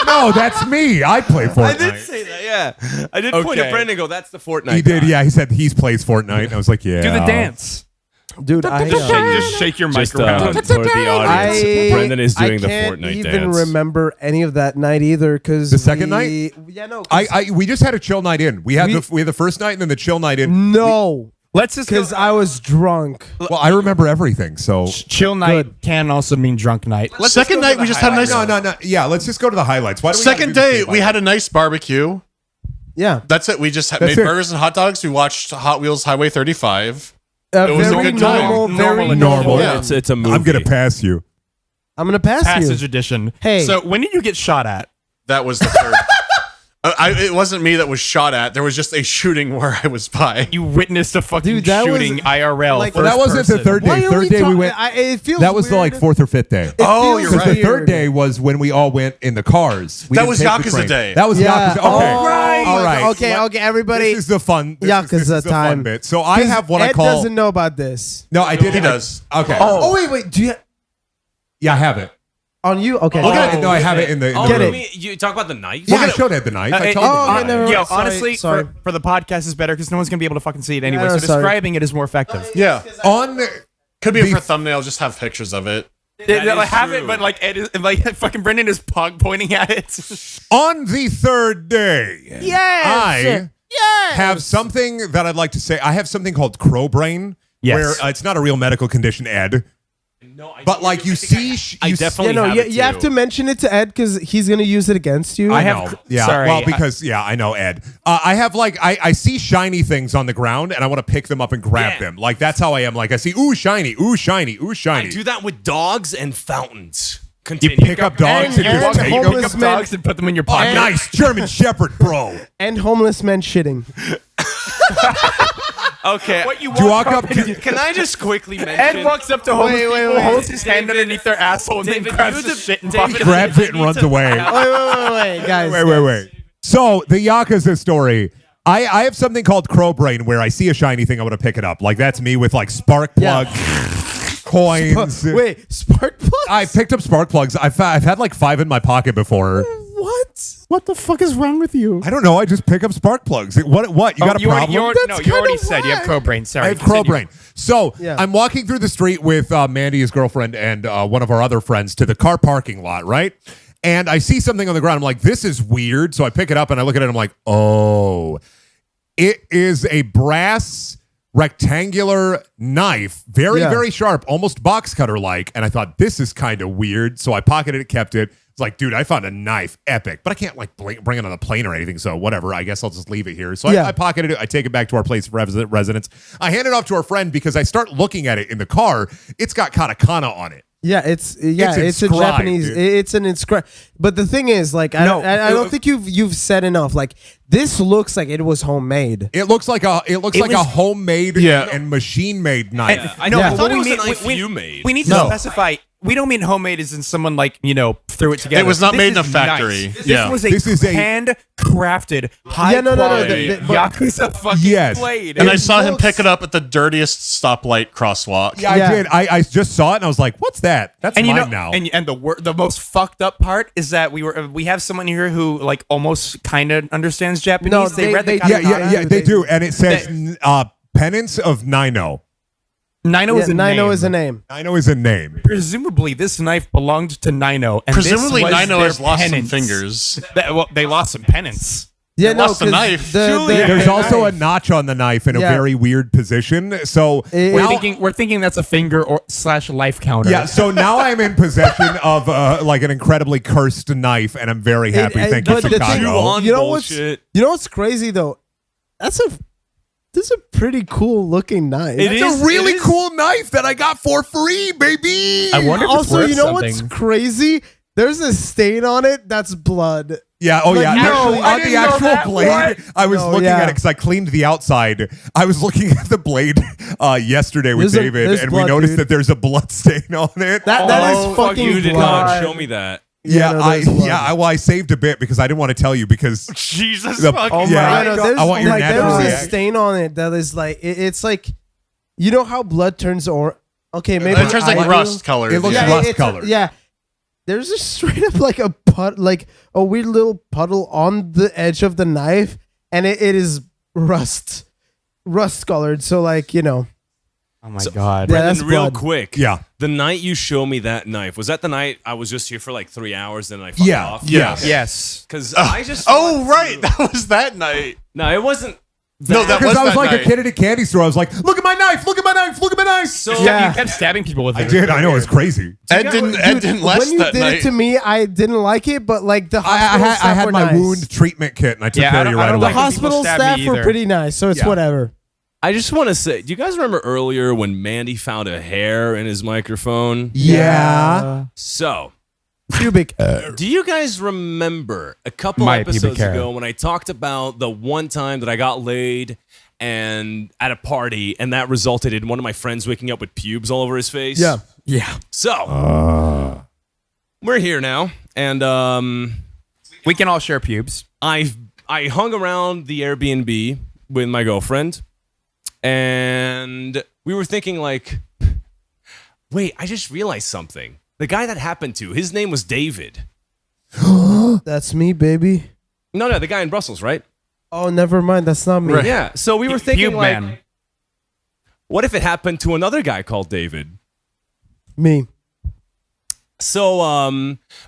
No, that's me. I play Fortnite. I did say that, yeah. I did point at Okay. Brendan and go, that's the Fortnite He did, guy. yeah. He said he plays Fortnite. And I was like, yeah. do the dance. Dude, I Just shake your mic Just around. for the audience, Brendan is doing the can't Fortnite even dance. remember any of that night either because The second night? Yeah, no. 'cause- We just had a chill night in. We had the first night and then the chill night in. no, Let's just because go. I was drunk. Well, I remember everything. So Chill night can also mean drunk night. Let's just Second go to night, the we just had a nice. no. Yeah, let's just go to the highlights. Why do we Second gotta do this day, we had a nice barbecue. Yeah, That's it. We just That's made it. burgers and hot dogs. We watched Hot Wheels Highway 35. it was a very good time. normal, very Normal. normal. Yeah. It's a movie. I'm gonna pass you. I'm gonna pass Passage you. edition. Hey. So when did you get shot at? That was the third. It wasn't me that was shot at. There was just a shooting where I was by. You witnessed a fucking Dude, that was- shooting IRL. like- Well, that wasn't the third Why day. are Third we day we talking- went. it feels That was the weird. like fourth or fifth day. It Oh, feels you're Because right. the third weird. day was when we all went in the cars. We That didn't was take the Yakuza train. Day. That was Yeah. Yakuza. Okay. Oh, All right. Okay. Okay. Everybody. This is the fun. This Yakuza is the fun time. bit. So I have what Ed I call. doesn't know about this. No, I did. He does. Okay. Oh wait. Do you Yeah, I have it. on you? Okay. Look at it. No, I have it in the. Oh, Get you it. mean- you talk about the knife? Yeah, I showed Ed the knife. I told him. oh, the okay, knife. never mind. Yo, Sorry, honestly, sorry. For the podcast is better because no one's gonna be able to fucking see it anyway. No, so sorry. describing it is more effective. Yeah. On Could be The- for thumbnail. Just have pictures of it. Like, have true. it, but like Ed is, like fucking Brendan is pointing at it. on the third day, Yes. I have something that I'd like to say. I have something called crow brain, Yes. where it's not a real medical condition, Ed. No, I But like you see, I you definitely Yeah, no, have you, it you have too. to mention it to Ed because he's gonna use it against you. I I have- know. Yeah. sorry, Well, because I know Ed. I have like I see shiny things on the ground and I want to pick them up and grab Yeah. them. Like that's how I am. Like I see ooh shiny, ooh shiny, ooh I shiny. do that with dogs and fountains. You Continue. pick up dogs and, and just take them. homeless Pick up men- dogs and put them in your pocket. Nice German Shepherd, bro. and homeless men shitting. Okay. What you walk up and to- Can I just quickly mention? Ed walks up to homeless people, wait. holds his hand underneath their asshole, and David, then grabs you the the- shit and David, bucket. Grabs it and runs away. Wait, guys. Wait. So the Yakuza story. I have something called crow brain where I see a shiny thing, I want to pick it up. Like that's me with like spark Yeah. plugs, coins. Wait, spark plugs? I picked up spark plugs. I've had like 5 in my pocket before. What? What the fuck is wrong with you? I don't know. I just pick up spark plugs. What? You got a you problem? already kinda said you have whack. crow brain. Sorry, I have crow brain. So Yeah. I'm walking through the street with Mandy, his girlfriend, and one of our other friends to the car parking lot, right? And I see something on the ground. I'm like, this is weird. So I pick it up and I look at it. I'm like, oh, it is a brass rectangular knife, very, Yeah. very sharp, almost box cutter like. And I thought, this is kind of weird. So I pocketed it, kept it. It's like, dude, I found a knife, epic, but I can't like bring it on the plane or anything. So whatever, I guess I'll just leave it here. So Yeah. I pocketed it. I take it back to our place of residence. I hand it off to our friend because I start looking at it in the car. It's got katakana on it. it's a inscribed, Japanese. dude. It's an inscribed. But the thing is, like, I don't think you've said enough. Like, this looks like it was homemade. It looks like a homemade and machine made knife. I know. Yeah. I thought it we was a mean- knife we- you made. We need to specify. We don't mean homemade as in someone like, threw it together. It was not This made in is a factory. nice. Yeah. This was a handcrafted, high no. quality But- Yakuza fucking Yes. blade. And I It saw him looks- pick it up at the dirtiest stoplight crosswalk. Yeah, Yeah. I did. I just saw it and I was like, "What's that? That's And mine now." and the most fucked up part is that we have someone here who like almost kind of understands Japanese. No, they read the they- yeah, katakana. they do. And it says Penance of Nino. Nino is a Nino name. is a name. Nino is a name. Presumably, this knife belonged to Nino. And Presumably, this was Nino their has lost some penance. fingers. They lost some penance. Yeah, They lost the 'cause knife. There's also a notch on the knife in a Yeah. very weird position. So We're thinking that's a finger or / life counter. yeah, so now I'm in possession of like an incredibly cursed knife, and I'm very happy. Thank you, but the thing- Chicago. on you know bullshit. what's crazy though? This is a pretty cool looking knife. It It's a really cool knife that I got for free, baby. I wonder if it's Also, worth you know something. what's crazy? There's a stain on it that's blood. Yeah, oh Like, yeah. no, Actually, I on the didn't know actual that. blade, What? I was No, looking yeah. at it because I cleaned the outside. I was looking at the blade yesterday with David, there's and blood, we noticed dude. that there's a blood stain on it. That is Oh, fucking you did blood. not show me that. yeah, no, there's blood. I saved a bit because I didn't want to tell you because Jesus the- fucking yeah, Yeah, no, there's, I want your like, natural there's a reaction. stain on it that is like it's like, you know how blood turns okay, maybe It turns like I do. rust color. It looks Yeah, rust it's colored. yeah. There's just straight up like like a weird little puddle on the edge of the knife, and it is rust colored. So like, you know, Oh my god. Yeah, Brendan, that's real blood. quick. Yeah. The night you showed me that knife, was that the night I was just here for like 3 hours and then I fucked Yeah. off? Yeah. Yes. Because I just. Oh, want right. to- That was that night. No, it wasn't. No, that Because I was that like night. a kid at a candy store. I was like, "Look at my knife! Look at my knife! Look at my knife!" So Yeah. You kept stabbing people with it. I did. I know it was crazy. Ed didn't last when you that did night. it to me, I didn't like it, but like the I hospital had staff were my nice. wound treatment kit, and I took Yeah, care I of you don't- I right don't The away. like when people hospital stab me staff were either. pretty nice, so it's Yeah. whatever. I just want to say, do you guys remember earlier when Mandy found a hair in his microphone? Yeah. So, Pubic. do you guys remember a couple My pubic episodes hair. ago when I talked about the one time that I got laid and at a party, and that resulted in one of my friends waking up with pubes all over his face? Yeah. Yeah. So, we're here now, and We can all share pubes. I hung around the Airbnb with my girlfriend, and we were thinking like, wait, I just realized something. The guy that happened to, his name was David. That's me, baby. No, the guy in Brussels, right? Oh, never mind. That's not me. Right. Yeah. So we were thinking Pube like, man. what if it happened to another guy called David? Me. So,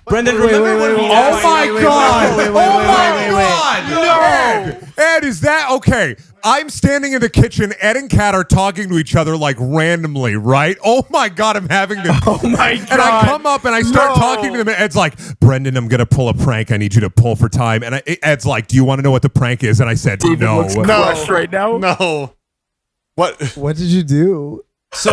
Brendan, wait, remember wait, when wait, we wait, asked- Oh my God! wait, Oh wait, my God! No! Ed, is that okay? I'm standing in the kitchen. Ed and Kat are talking to each other like randomly, right? Oh my God! I'm having to. Oh my And I come up and I start talking to them. And Ed's like, "Brendan, I'm gonna pull a prank. I need you to pull for time." And Ed's like, "Do you want to know what the prank is?" And I said, "No." No. right now. No. What? What did you do? So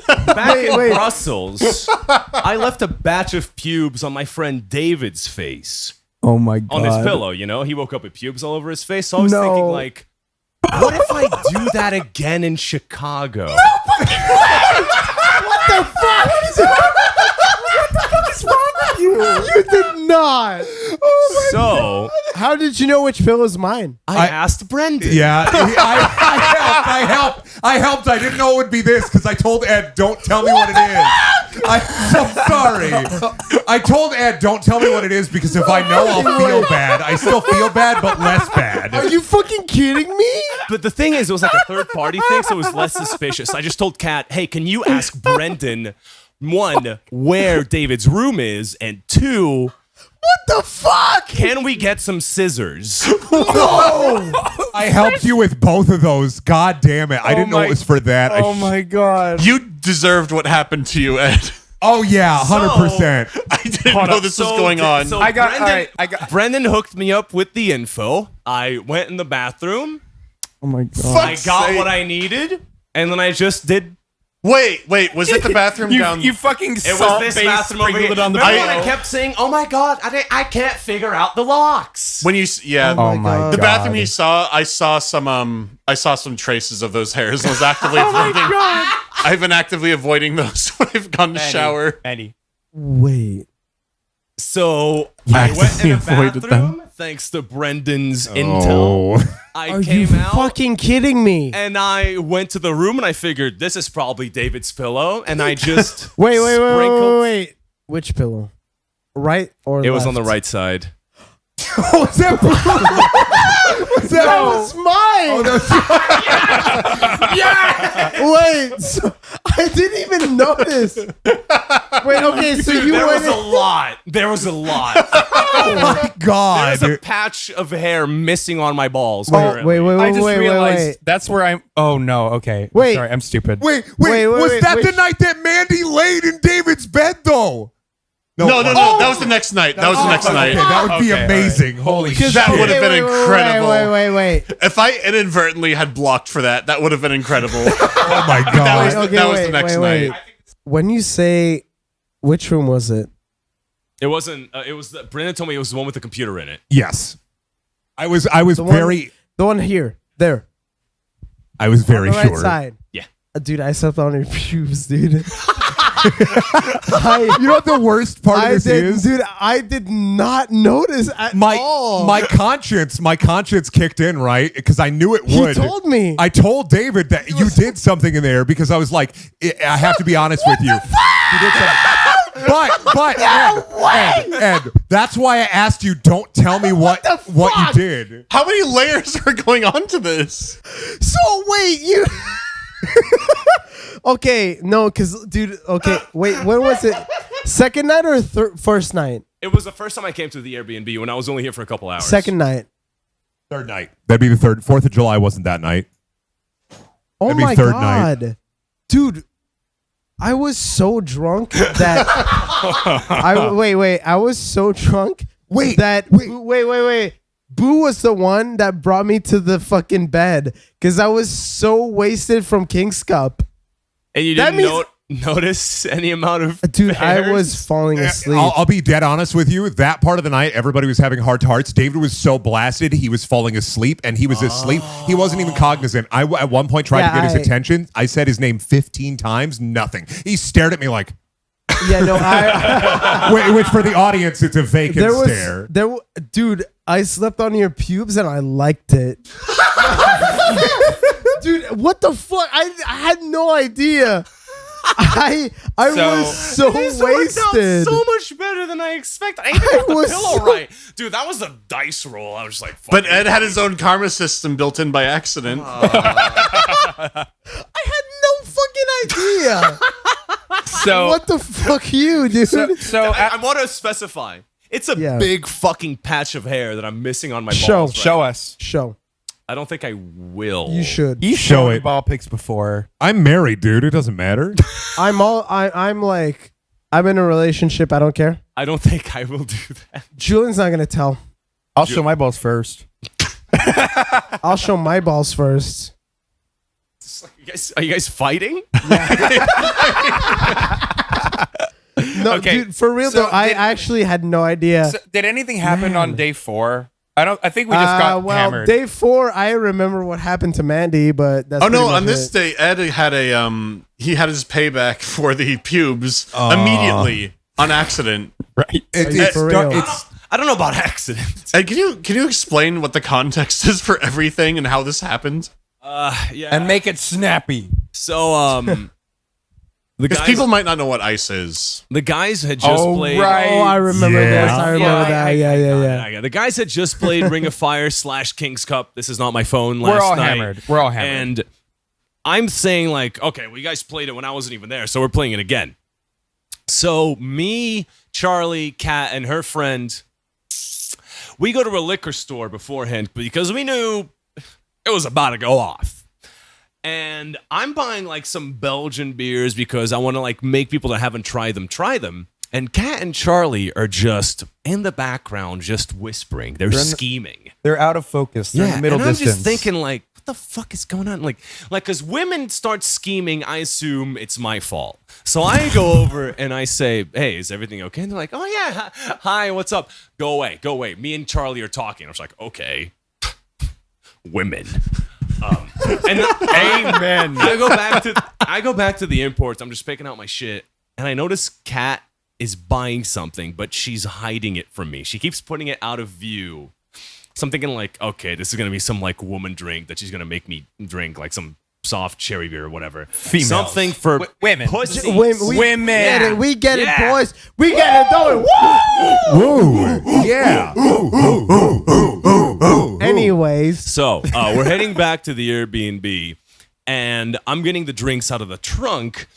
back in wait. Brussels, I left a batch of pubes on my friend David's face. Oh my god. On his pillow, you know, he woke up with pubes all over his face. So I was No. thinking, like, what if I do that again in Chicago? You did not. So How did you know which pillow is mine? I asked Brendan. Yeah, I helped. I didn't know it would be this because I told Ed, "Don't tell me what it is." I'm so sorry. I told Ed, "Don't tell me what it is," because if I know, I'll feel bad. I still feel bad, but less bad. Are you fucking kidding me? But the thing is, it was like a third party thing, so it was less suspicious. I just told Kat, hey, can you ask Brendan, one, where David's room is, and two, What the fuck? can we get some scissors? I helped you with both of those. God damn it! I didn't know it was for that. Oh my god. You deserved what happened to you, Ed. Oh yeah, 100%. I didn't know this was going on. So I got- Brendan, all right, I got- Brendan hooked me up with the info. I went in the bathroom. Oh my god. I got what I needed, and then I just did Wait, was it the bathroom down? You fucking It was salt this base bathroom over here. sprinkled it on the Remember when pillow. I kept saying, "Oh my god, I can't figure out the locks." When you yeah, Oh my God. the bathroom you saw, I saw some traces of those hairs. I was actively avoiding. I've been actively avoiding those when I've gone to shower. Eddie. Wait. So I went in the avoided bathroom thanks to Brendan's intel. Oh. I Are you came out fucking kidding me? and I went to the room and I figured this is probably David's pillow, and I just Wait. sprinkled- Which pillow? Right or It was on the left? right side. Was that that was mine. Wait, so I didn't even notice. Wait, okay, so you There went was a lot. There was a lot. Oh my god. There's a patch of hair missing on my balls. Oh, currently. I just realized wait. that's where I'm. Oh no. Okay. Wait. Sorry, I'm stupid. Wait, Wait, was that wait. the night that Mandy laid in David's bed, though? No, that was the next night. That was the next night. Okay, that would be Okay, amazing. Holy shit. That would have been incredible. Wait. If I inadvertently had blocked for that, that would have been incredible. Oh my god. That was the next night. When you say which room was it? It wasn't. It was. Brendan told me it was the one with the computer in it. Yes. I was The one- very The one here. There. I was very On the right sure. side. Yeah. Dude, I slept on your pubes, dude. You know what the worst part of this is? Dude, I did not notice at all. My conscience kicked in, right? Because I knew it would. He told me. I told David that you did something in there because I was like, I have to be honest with you. You did something. But Ed, that's why I asked you. Don't tell me what you did. How many layers are going on to this? So wait, you okay, no, because dude, okay, wait, when was it? Second night or first night? It was the first time I came to the Airbnb when I was only here for a couple hours. Second night. Third night. That'd be the third. 4th of July wasn't that night. Oh That'd be my third god, dude, I was so drunk that I was so drunk Wait. Wait. Boo was the one that brought me to the fucking bed because I was so wasted from King's Cup. And you That didn't means- notice any amount of Dude, I hairs? was falling asleep. I'll be dead honest with you. That part of the night, everybody was having heart to hearts. David was so blasted, he was falling asleep, and he was asleep. He wasn't even cognizant. I at one point tried to get his attention. I said his name 15 times, nothing. He stared at me like, Yeah, no, I which for the audience, it's a vacant stare. Dude, I slept on your pubes and I liked it. Dude, what the fuck? I had no idea. I was so This worked out wasted. so much better than I expected. I even got the was pillow so- right. Dude, that was a dice roll. I was just like, But fuck Ed had his own karma system built in by accident. I had no fucking idea. So What the fuck, you, dude? so I want to specify. It's a Yeah. big fucking patch of hair that I'm missing on my Show. balls. right show now. us. Show. I don't think I will. You should. You Show showed it. ball pics before. I'm married, dude. It doesn't matter. I'm like, I'm in a relationship. I don't care. I don't think I will do that. Julian's not gonna tell. I'll show my balls first. I'll show my balls first. Are you guys fighting? No, Okay, dude, for real so though, I did- actually had no idea. So, did anything happen on day 4? I think we just got well, hammered. day 4, I remember what happened to Mandy, but that's Oh no! pretty much On this it. day, Ed had he had his payback for the pubes immediately on accident. right. For real? I don't know about accidents. Ed, can you explain what the context is for everything and how this happened? Yeah. And make it snappy. So, the Because guys, people might not know what ice is. the guys had just played. right. Oh, I remember Yeah. this. I remember that. Yeah. The guys had just played Ring of Fire / King's Cup. This is not my phone. Last We're all night. hammered. We're all hammered. And I'm saying like, okay, well, you guys played it when I wasn't even there, so we're playing it again. So me, Charlie, Kat, and her friend, we go to a liquor store beforehand because we knew it was about to go off. And I'm buying like some Belgian beers because I want to like make people that haven't tried them try them. And Kat and Charlie are just in the background, just whispering. They're scheming. They're out of focus. They're in the middle and distance. I'm just thinking, like, what the fuck is going on? Like, because women start scheming, I assume it's my fault. So I go over and I say, "Hey, is everything okay?" And they're like, "Oh yeah, hi, what's up? Go away, go away. Me and Charlie are talking." I was like, "Okay, women." And Amen. I go back to the imports. I'm just picking out my shit, and I notice Kat is buying something, but she's hiding it from me. She keeps putting it out of view. So I'm thinking like, okay, this is gonna be some like woman drink that she's gonna make me drink, like some soft cherry beer or whatever. Females. Something for women. pussies. Women. Get it. We get Yeah. it, boys. We get it, though. Woo! Yeah. Anyways, So we're heading back to the Airbnb, and I'm getting the drinks out of the trunk,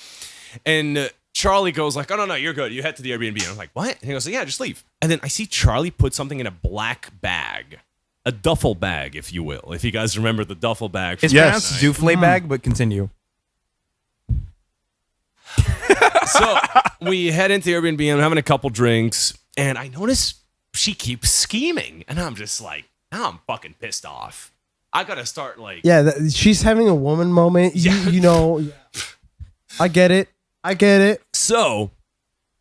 and Charlie goes like, "Oh no, you're good. You head to the Airbnb." And I'm like, "What?" And he goes, "Yeah, just leave." And then I see Charlie put something in a black bag, a duffel bag, if you will. If you guys remember the duffel bag. It's Yes. pronounced Souffle bag, but continue. So we head into the Airbnb. I'm having a couple drinks, and I notice she keeps scheming, and I'm just like, now I'm fucking pissed off. I gotta start like, yeah, she's having a woman moment. You know, I get it. I get it. So,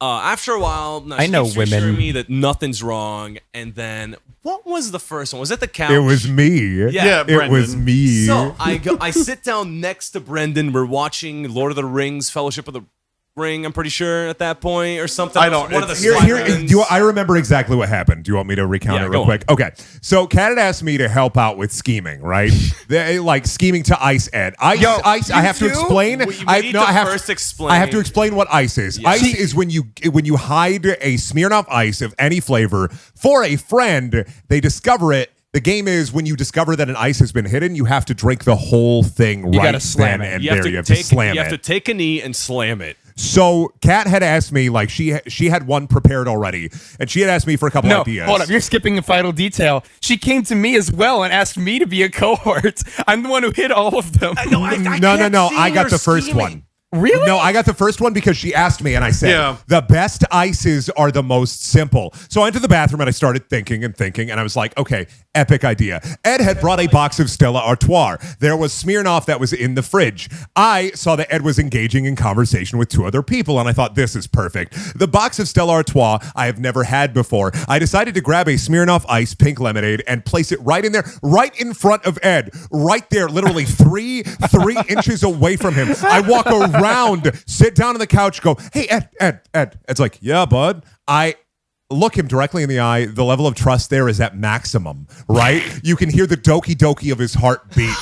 after a while, I know keeps reassuring women. me that nothing's wrong. And then, what was the first one? Was it the couch? It was me. Yeah, It was Brendan. me. So I sit down next to Brendan. We're watching Lord of the Rings, Fellowship of the Ring. I'm pretty sure at that point or something. I don't- One of the it's- I remember exactly what happened. Do you want me to recount Yeah, it real go quick? Okay. So Kat had asked me to help out with scheming, right? Like scheming to ice Ed. Ice. I have to explain. I have first explain. I have to explain what ice is. Yeah. Ice is when you hide a Smirnoff Ice of any flavor for a friend. They discover it. The game is when you discover that an ice has been hidden, you have to drink the whole thing right gotta slam then it. and You there. have to You have to slam You it. have to take a knee and slam it. So Kat had asked me, like she had one prepared already, and she had asked me for a couple No, ideas. hold up. You're skipping a vital detail. She came to me as well and asked me to be a cohort. I'm the one who hit all of them. No. I got the first one. Really? No, I got the first one because she asked me, and I said, Yeah. the best ices are the most simple. So I went to the bathroom, and I started thinking, and I was like, okay, epic idea. Ed had brought a box of Stella Artois. There was Smirnoff that was in the fridge. I saw that Ed was engaging in conversation with two other people, and I thought, this is perfect. The box of Stella Artois I have never had before. I decided to grab a Smirnoff Ice pink lemonade and place it right in there, right in front of Ed, right there, literally three inches away from him. I walk around, sit down on the couch, go, "Hey, Ed." Ed's like, "Yeah, bud." I look him directly in the eye. The level of trust there is at maximum, right? You can hear the doki doki of his heartbeat.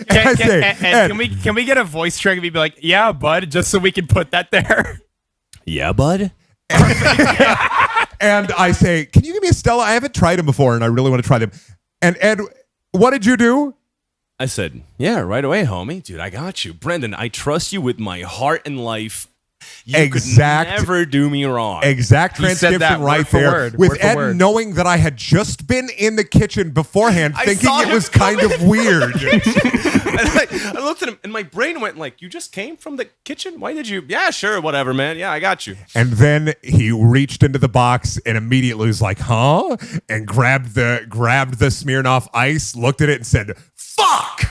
Can we get a voice track and be like, "Yeah, bud," just so we can put that there? Yeah, bud. And I say, "Can you give me a Stella? I haven't tried them before, and I really want to try them." And Ed, what did you do? I said, "Yeah, right away, homie. Dude, I got you. Brendan, I trust you with my heart and life. You Exact- could never do me wrong." Exact He said transcription that right word for there. word, With word for Ed word. knowing that I had just been in the kitchen beforehand, I thinking saw it him was kind of weird. And I looked at him, and my brain went like, "You just came from the kitchen? Why did you?" "Yeah, sure, whatever, man. Yeah, I got you." And then he reached into the box and immediately was like, "Huh?" and grabbed the Smirnoff Ice, looked at it and said, "Fuck."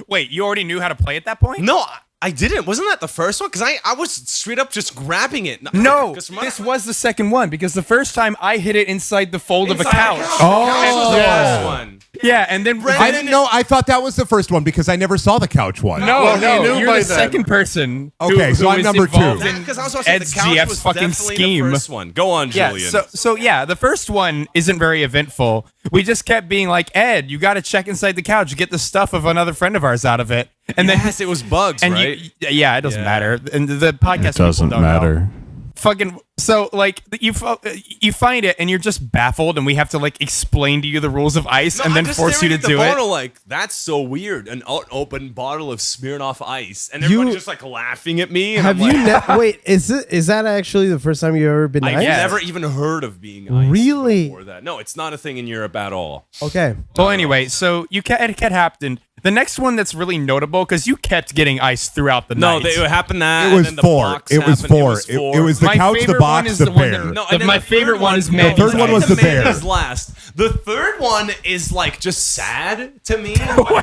Wait, you already knew how to play at that point? No, I didn't. Wasn't that the first one? Because I was straight up just grabbing it. No, 'Cause this was the second one because the first time I hit it inside the fold of a Inside couch. the couch. That was the Yeah. first one. Yeah, and then I didn't know. I thought that was the first one because I never saw the couch one. No, Well, he knew you're by the then. second person. Okay, so I'm is number involved two. in Because I was watching Ed's the couch GF's was fucking definitely scheme. the first one. Go on, Yeah, Julian. so yeah, the first one isn't very eventful. We just kept being like, "Ed, you got to check inside the couch, get the stuff of another friend of ours out of it," and yes, it was bugs, then right? yeah, it doesn't Yeah. matter, and the podcast people don't know. Fucking so like you find it and you're just baffled, and we have to like explain to you the rules of ice and then force you to do it. Like, that's so weird. An open bottle of Smirnoff Ice, and everybody's just like laughing at me. And have I'm you like, wait? Is that actually the first time you've ever been I've iced? never even heard of being iced Really? before that. No, it's not a thing in Europe at all. Okay. Well, anyway, so it kept happening. The next one that's really notable because you kept getting iced throughout the No, night. it happened that. It was and then the four. box It was happened. four. It was the My couch, the favorite box, one is the the one bear. that- No, and then my the favorite third one is no, Mandy's third one was the bear. Mandy's last. The third one is like just sad to me.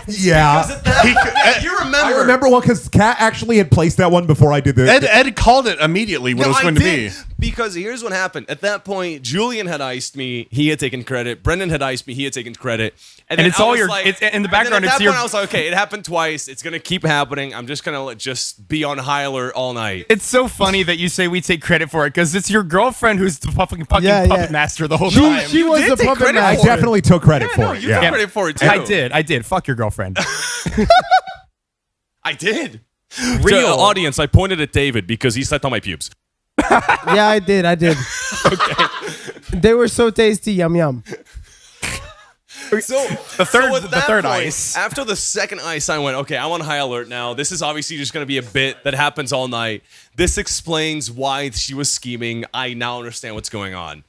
Yeah. Because at that point, you remember? I remember one because Kat actually had placed that one before I did the. Ed called it immediately what it was I going to did, be. because here's what happened. At that point, Julian had iced me. He had taken credit. Brendan had iced me. He had taken credit. And then it's I all was your- like, it's in the and then background, At it's that your- point, I was like, okay, it happened twice. It's gonna keep happening. I'm just gonna just be on high alert all night. It's so funny that you say we take credit for it because it's your girlfriend who's the fucking Yeah, puppet yeah. master the whole time. She was did the take puppet credit I master. definitely took credit for it. You Yeah. took credit for it too. I did. Fuck your girlfriend. I did. Real. So, audience, I pointed at David because he stepped on my pubes. Yeah, I did. Okay. They were so tasty. Yum yum. So The third- at the that third point, ice. After the second ice, I went, okay, I'm on high alert now. This is obviously just going to be a bit that happens all night. This explains why she was scheming. I now understand what's going on.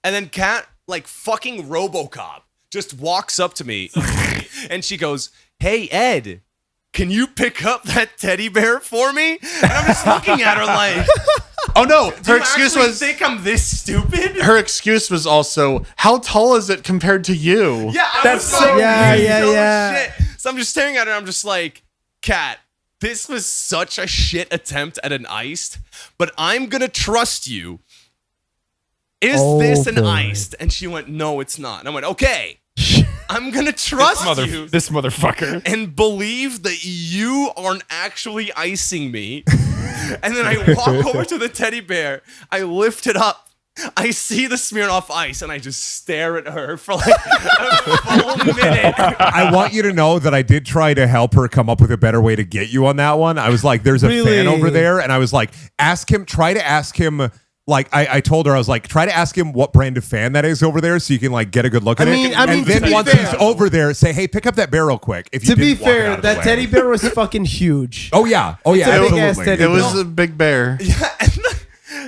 And then Kat, like fucking RoboCop, just walks up to me and she goes, "Hey, Ed, can you pick up that teddy bear for me?" And I'm just looking at her like, Oh no, "Do her you excuse actually was think I'm this stupid?" her excuse was also, how tall is it compared to you? Yeah, I That's was so like, Yeah, "Holy yeah. shit." So I'm just staring at her. I'm just like, Kat, this was such a shit attempt at an iced, but I'm gonna trust you. Is this an boy. iced? And she went, "No, it's not." And I went, "Okay, I'm gonna trust you This motherfucker. and believe that you aren't actually icing me." And then I walk over to the teddy bear. I lift it up. I see the Smirnoff Ice, and I just stare at her for like a full minute. I want you to know that I did try to help her come up with a better way to get you on that one. I was like, there's a Really? fan over there. And I was like, try to ask him. Like I told her, I was like, try to ask him what brand of fan that is over there so you can like get a good look at I it. mean, and to then be once fair- he's over there, say, hey, pick up that bear real quick. If you To be didn't walk it fair, out of the that way. teddy bear was fucking huge. Oh yeah. Oh yeah. a big ass Absolutely. teddy It was a big bear. Yeah, and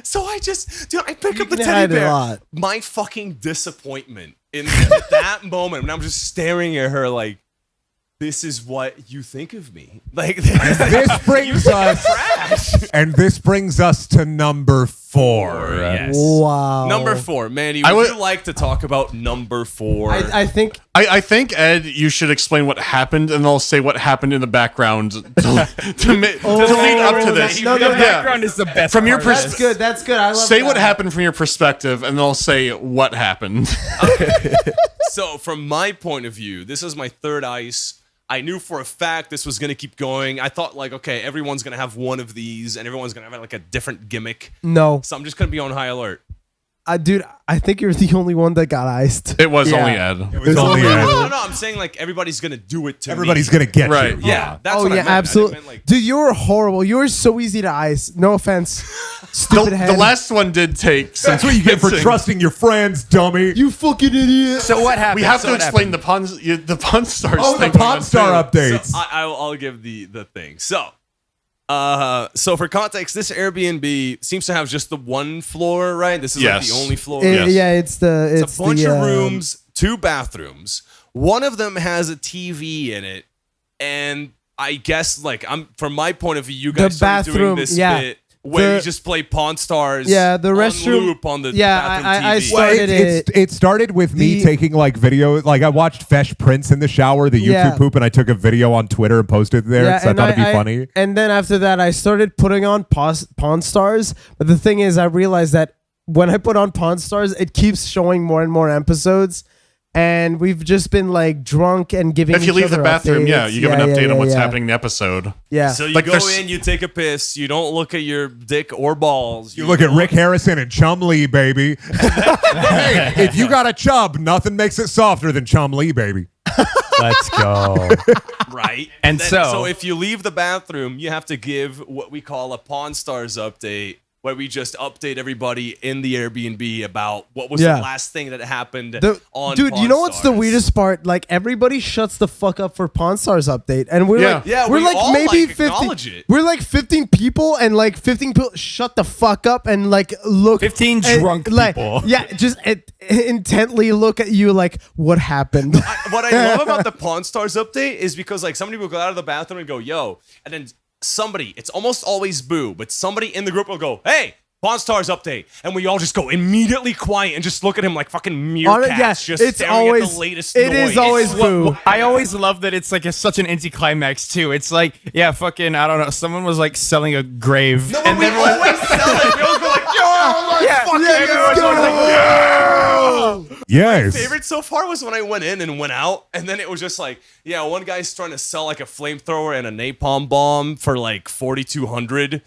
so I pick up the can teddy hide a bear. lot. My fucking disappointment at that moment when I'm just staring at her like, this is what you think of me. Like This brings us, and this brings us to number 4. Yes. Wow. Number 4, Mandy. I Would would- you like to talk about number 4? I think I think, Ed, you should explain what happened, and I'll say what happened in the background to lead up to this. No, The no, background is the best. From your part of pers- this. that's good. That's good. I love Say that. what happened from your perspective, and then I'll say what happened. So from my point of view, this is my third ice. I knew for a fact this was going to keep going. I thought like, okay, everyone's going to have one of these and everyone's going to have like a different gimmick. No, So I'm just going to be on high alert. dude. I think you're the only one that got iced. It was Yeah. only Ed. It was only No, I'm saying like everybody's going to do it to everybody's me. gonna get Right. you. Yeah, that's Oh what I yeah, meant. I absolutely. meant, like, Dude, you were horrible. You were so easy to ice. No offense, stupid head. The last one did take some That's what you get for convincing. trusting your friends, dummy. You fucking idiot. So what happened? We have So to what explain happened? the Pawn Stars Oh, thing. the Pawn Star updates. So I'll give the thing. So for context, this Airbnb seems to have just the one floor, right? This is like Yes. the only floor. Yes. Yeah, it's It's a bunch the, of rooms, 2 bathrooms. One of them has a TV in it, and I guess like I'm from my point of view, you guys started doing bathroom, this yeah. bit where The- you just play Pawn Stars. Yeah, the on restroom- loop on the yeah, bathroom I TV. started It started with me The- taking like video. Like I watched Fesh Prince in the shower, the YouTube Yeah. poop, and I took a video on Twitter and posted it there because I and thought it'd be funny. And then after that, I started putting on Pawn Stars. But the thing is, I realized that when I put on Pawn Stars, it keeps showing more and more episodes. And we've just been like drunk and giving. If you each leave the other bathroom, updates. you give an update on what's yeah. happening in the episode. Yeah. So you Like, go there's- in, you take a piss, you don't look at your dick or balls. You look at Rick Harrison and Chum Lee, baby. Hey, if you got a chub, nothing makes it softer than Chum Lee, baby. Let's go. right. And then, so- if you leave the bathroom, you have to give what we call a Pawn Stars update where we just update everybody in the Airbnb about what was Yeah. the last thing that happened on Dude, you know what's the Pawn Stars. weirdest part? Like everybody shuts the fuck up for Pawn Stars update, and we're Yeah. like, Yeah, we're we like all, maybe like, 50. acknowledge it. We're like 15 people, and like 15 people shut the fuck up and like look. 15 and, drunk like, people. Yeah, just intently look at you like, what happened? What I love about the Pawn Stars update is because like somebody will go out of the bathroom and go, yo, and then somebody, it's almost always Boo, but somebody in the group will go, hey, Pawn Stars update, and we all just go immediately quiet and just look at him like fucking meerkats, just it's staring always at the latest it noise. is always Boo. I always love that it's like such an anticlimax too. It's like, yeah, fucking, I don't know. Someone was like selling a grave, No, but we always sell it. We always go like, yo, yeah, fucking everyone's everyone's like, Yes. favorite so far was when I went in and went out, and then it was just like, yeah, one guy's trying to sell like a flamethrower and a napalm bomb for like 4,200,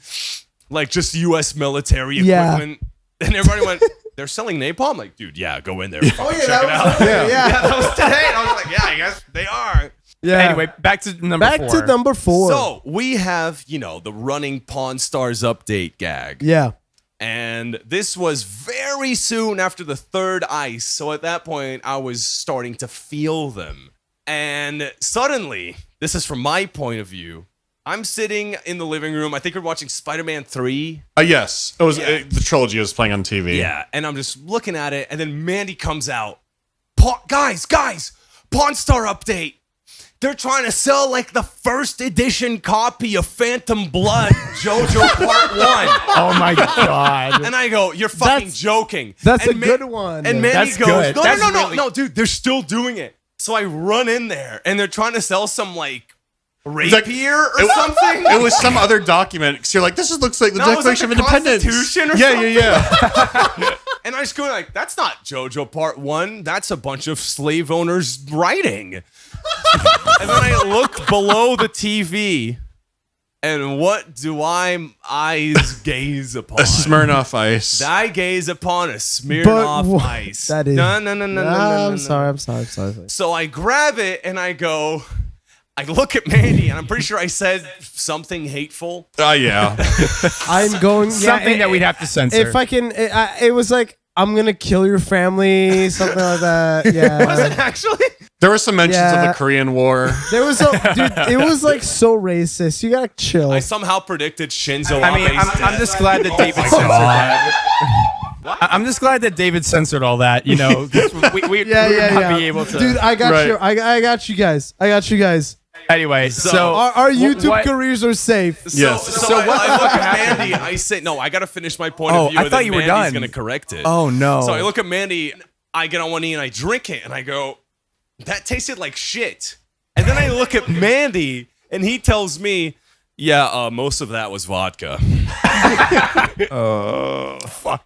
like just U.S. military Yeah. equipment, and everybody went, they're selling napalm. Like, dude, yeah, go in there, fucking check it out. yeah. That was today, and I was like, yeah, I guess they are. Yeah. Anyway, back to number Back 4. to number 4. So we have, the running Pawn Stars update gag. yeah. And this was very soon after the third ice. So at that point, I was starting to feel them. And suddenly, this is from my point of view, I'm sitting in the living room. I think we're watching Spider-Man 3. Yes, it was the trilogy was playing on TV. Yeah. And I'm just looking at it. And then Mandy comes out. Guys, Pawn Star update. They're trying to sell like the first edition copy of Phantom Blood, JoJo Part 1. Oh my god. And I go, you're fucking That's- joking. that's And a good one. And Mandy That's goes, good. no, That's no, really- no, dude, they're still doing it. So I run in there, and they're trying to sell some like rapier or something. It was some other document. Because you're like, looks like the No, it was like Declaration the of Independence. Constitution or yeah. And I just go like, that's not JoJo Part 1. That's a bunch of slave owners writing. And then I look below the TV, and what do I eyes gaze upon? A Smirnoff Ice. I gaze upon a Smirnoff Ice. That is. No. I'm sorry. So I grab it and I go, I look at Mandy and I'm pretty sure I said something hateful. Yeah. I'm going. Something that we'd have to censor. If I can, it was like, I'm gonna kill your family, something like that. Yeah. Was it actually? There were some mentions of Yeah. the Korean War. There was dude. It was like so racist. You gotta chill. I somehow predicted Shinzo I mean, Abe's I'm death. just glad that David censored that. I'm just glad that David censored all that. You know, 'cause we would not be able to. Dude, I got Right. you. I got you guys. Anyway, so Our YouTube what- careers are safe. Yes. So I look at Mandy. I say, no, I got to finish my point Oh, of view. I and thought then you were Mandy's done. going to correct it. Oh no. So I look at Mandy. I get on one knee and I drink it, and I go, that tasted like shit. And then I look at Mandy, and he tells me, yeah, most of that was vodka.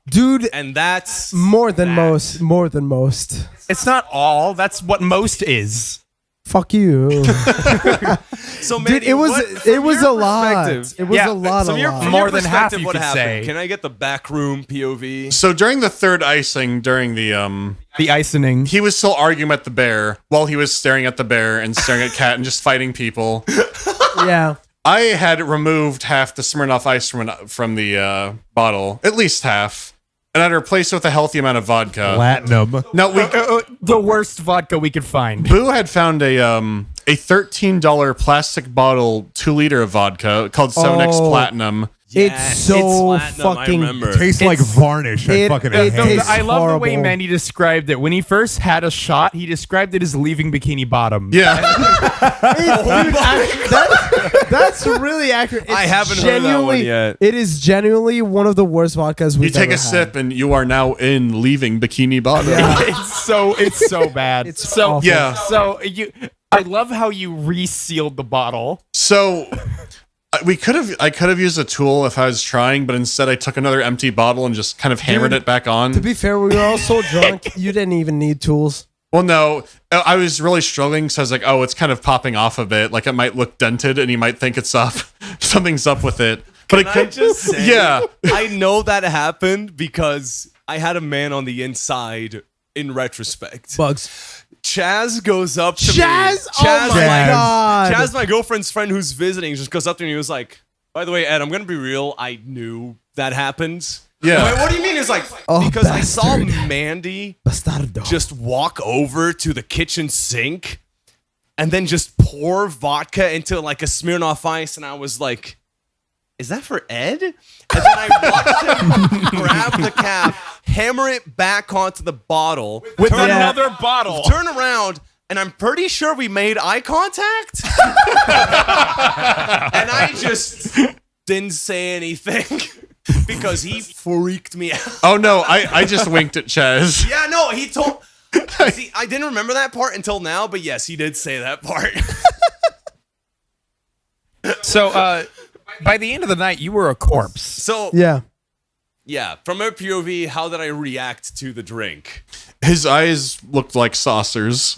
Dude, And that's more than most. More than most. It's not all. That's what most is. Fuck you. so. Mandy, Dude, it was what- it from was your a lot. perspective- It was Yeah, a lot. So a your, lot. from More your than half, perspective, you what could happened? say. Can I get the backroom POV? So during the third icing, during the The icing. he was still arguing at the bear while he was staring at the bear and staring at Cat and just fighting people. Yeah. I had removed half the Smirnoff Ice from the bottle, at least half, and I'd replaced it with a healthy amount of vodka. Platinum. No, The worst vodka we could find. Boo had found a $13 plastic bottle 2-liter of vodka called 7X Oh. Platinum. It's so platinum, fucking- I remember. Tastes like varnish. I fucking it hate tastes it. I love the way horrible. Mandy described it. When he first had a shot, he described it as leaving Bikini Bottom. Yeah. That's really accurate. It's I haven't heard that one genuinely- yet. It is genuinely one of the worst vodkas we've You take ever a sip had. and you are now in leaving Bikini Bottom. It's so bad. It's so awful. Yeah. So I love how you resealed the bottle. So I could have used a tool if I was trying, but instead I took another empty bottle and just kind of hammered Dude, it back on. To be fair, we were all so drunk, you didn't even need tools. Well, no, I was really struggling, so I was like, oh, it's kind of popping off a bit. Like it might look dented and you might think it's up. Something's up with it. But Can I just say, yeah. I know that happened because I had a man on the inside in retrospect. Bugs. Chaz goes up to Chaz? me. Oh my God. Chaz, my girlfriend's friend who's visiting, just goes up to me and he was like, by the way, Ed, I'm going to be real. I knew that happened. Yeah. Wait, what do you mean? It's like Oh, because I saw bastard. Mandy Bastardo. just walk over to the kitchen sink and then just pour vodka into like a Smirnoff Ice, and I was like, "Is that for Ed?" And then I watched him grab the cap, hammer it back onto the bottle With turn another bottle. turn around, and I'm pretty sure we made eye contact. And I just didn't say anything because he freaked me out. Oh no, I just winked at Chaz. Yeah, no, he told. See, I didn't remember that part until now, but yes, he did say that part. So, by the end of the night, you were a corpse. So, Yeah. yeah, from our POV, how did I react to the drink? His eyes looked like saucers.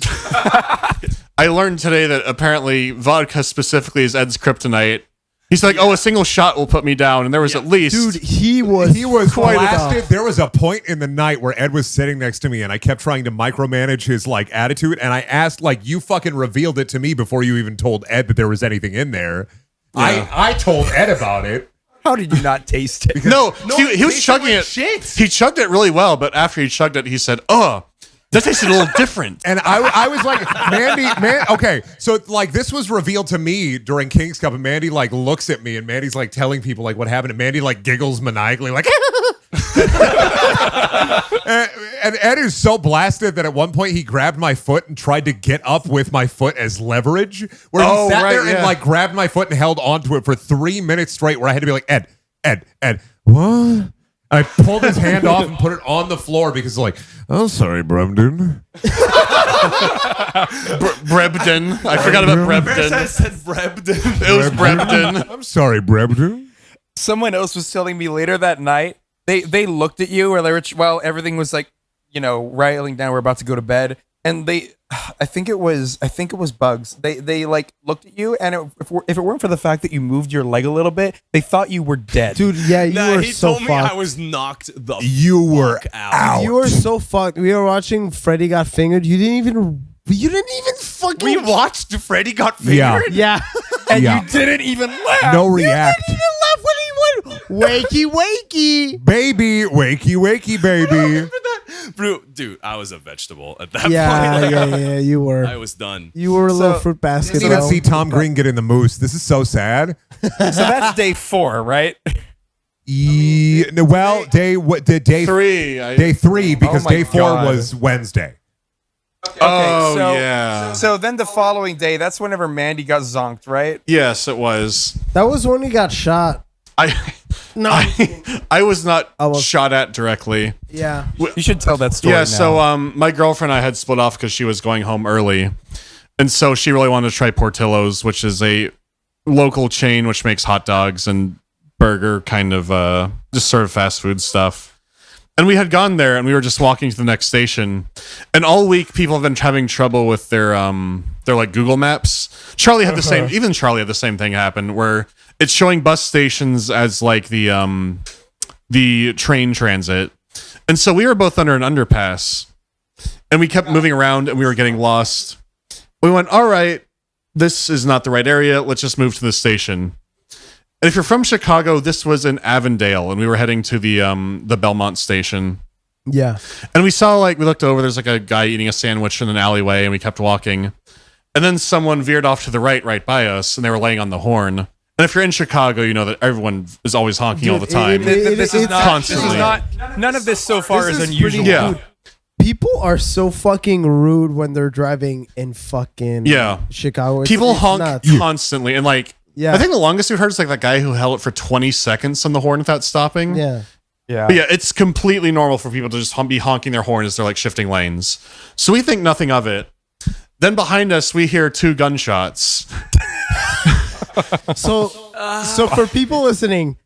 I learned today that apparently vodka specifically is Ed's kryptonite. He's like, oh, a single shot will put me down, and there was at least Dude, he was Quite fucked up. blasted. There was a point in the night where Ed was sitting next to me, and I kept trying to micromanage his like attitude. And I asked, like, you fucking revealed it to me before you even told Ed that there was anything in there. Yeah. I told Ed about it. How did you not taste it? No, he was tasted chugging like it. shit. He chugged it really well, but after he chugged it, he said, "Oh, that tasted a little different." And I was like, okay, so like this was revealed to me during King's Cup, and Mandy like looks at me, and Mandy's like telling people like what happened, and Mandy like giggles maniacally, like. and Ed is so blasted that at one point he grabbed my foot and tried to get up with my foot as leverage, where he sat there and like grabbed my foot and held onto it for 3 minutes straight, where I had to be like, Ed, what? I pulled his hand off and put it on the floor because like, oh, sorry, Brendon. Brebden. I forgot about Brebden. I said Brebden. It was Brebden. I'm sorry, Brendon. Someone else was telling me later that night, they looked at you or they were, while everything was like, rattling down, we're about to go to bed. And I think it was Bugs. They like looked at you, and if it weren't for the fact that you moved your leg a little bit, they thought you were dead. Dude, yeah, you were he so told me fucked. I was knocked the You were fuck out. You were so fucked. We were watching Freddy Got Fingered. You didn't even fucking. We watched Freddy Got Yeah. Fingered. Yeah. and Yeah. you didn't even laugh. No react. He left when he went wakey wakey. Baby, wakey, wakey, baby. Dude, I was a vegetable at that Yeah, point. yeah, you were. I was done. You were a little fruit I basket. didn't even though. see Tom Green get in the moose. This is so sad. So that's day 4, right? Well, day 3. day 3 because Oh my day 4 God. was Wednesday. Oh, so, yeah. So then the following day, that's whenever Mandy got zonked, right? Yes, it was. That was when he got shot. No. I was not I was- shot at directly. Yeah. You should tell that story. Yeah, now. so my girlfriend and I had split off because she was going home early. And so she really wanted to try Portillo's, which is a local chain which makes hot dogs and burger kind of just sort of fast food stuff. And we had gone there and we were just walking to the next station. And all week people have been having trouble with their like Google Maps. Charlie had the same even Charlie had the same thing happen where it's showing bus stations as like the train transit. And so we were both under an underpass and we kept moving around and we were getting lost. We went, all right, this is not the right area. Let's just move to the station. And if you're from Chicago, this was in Avondale and we were heading to the Belmont station. Yeah. And we saw we looked over, there's like a guy eating a sandwich in an alleyway and we kept walking. And then someone veered off to the right by us and they were laying on the horn. And if you're in Chicago, you know that everyone is always honking all the time. This is not. constantly. This is not. None of this so far This is is unusual. pretty- Yeah. Dude, people are so fucking rude when they're driving in fucking Chicago. People It's honk nuts. constantly. And Yeah. I think the longest we've heard is like that guy who held it for 20 seconds on the horn without stopping. Yeah. Yeah. But yeah, it's completely normal for people to just be honking their horn as they're like shifting lanes. So we think nothing of it. Then behind us, we hear 2 gunshots. So for people listening,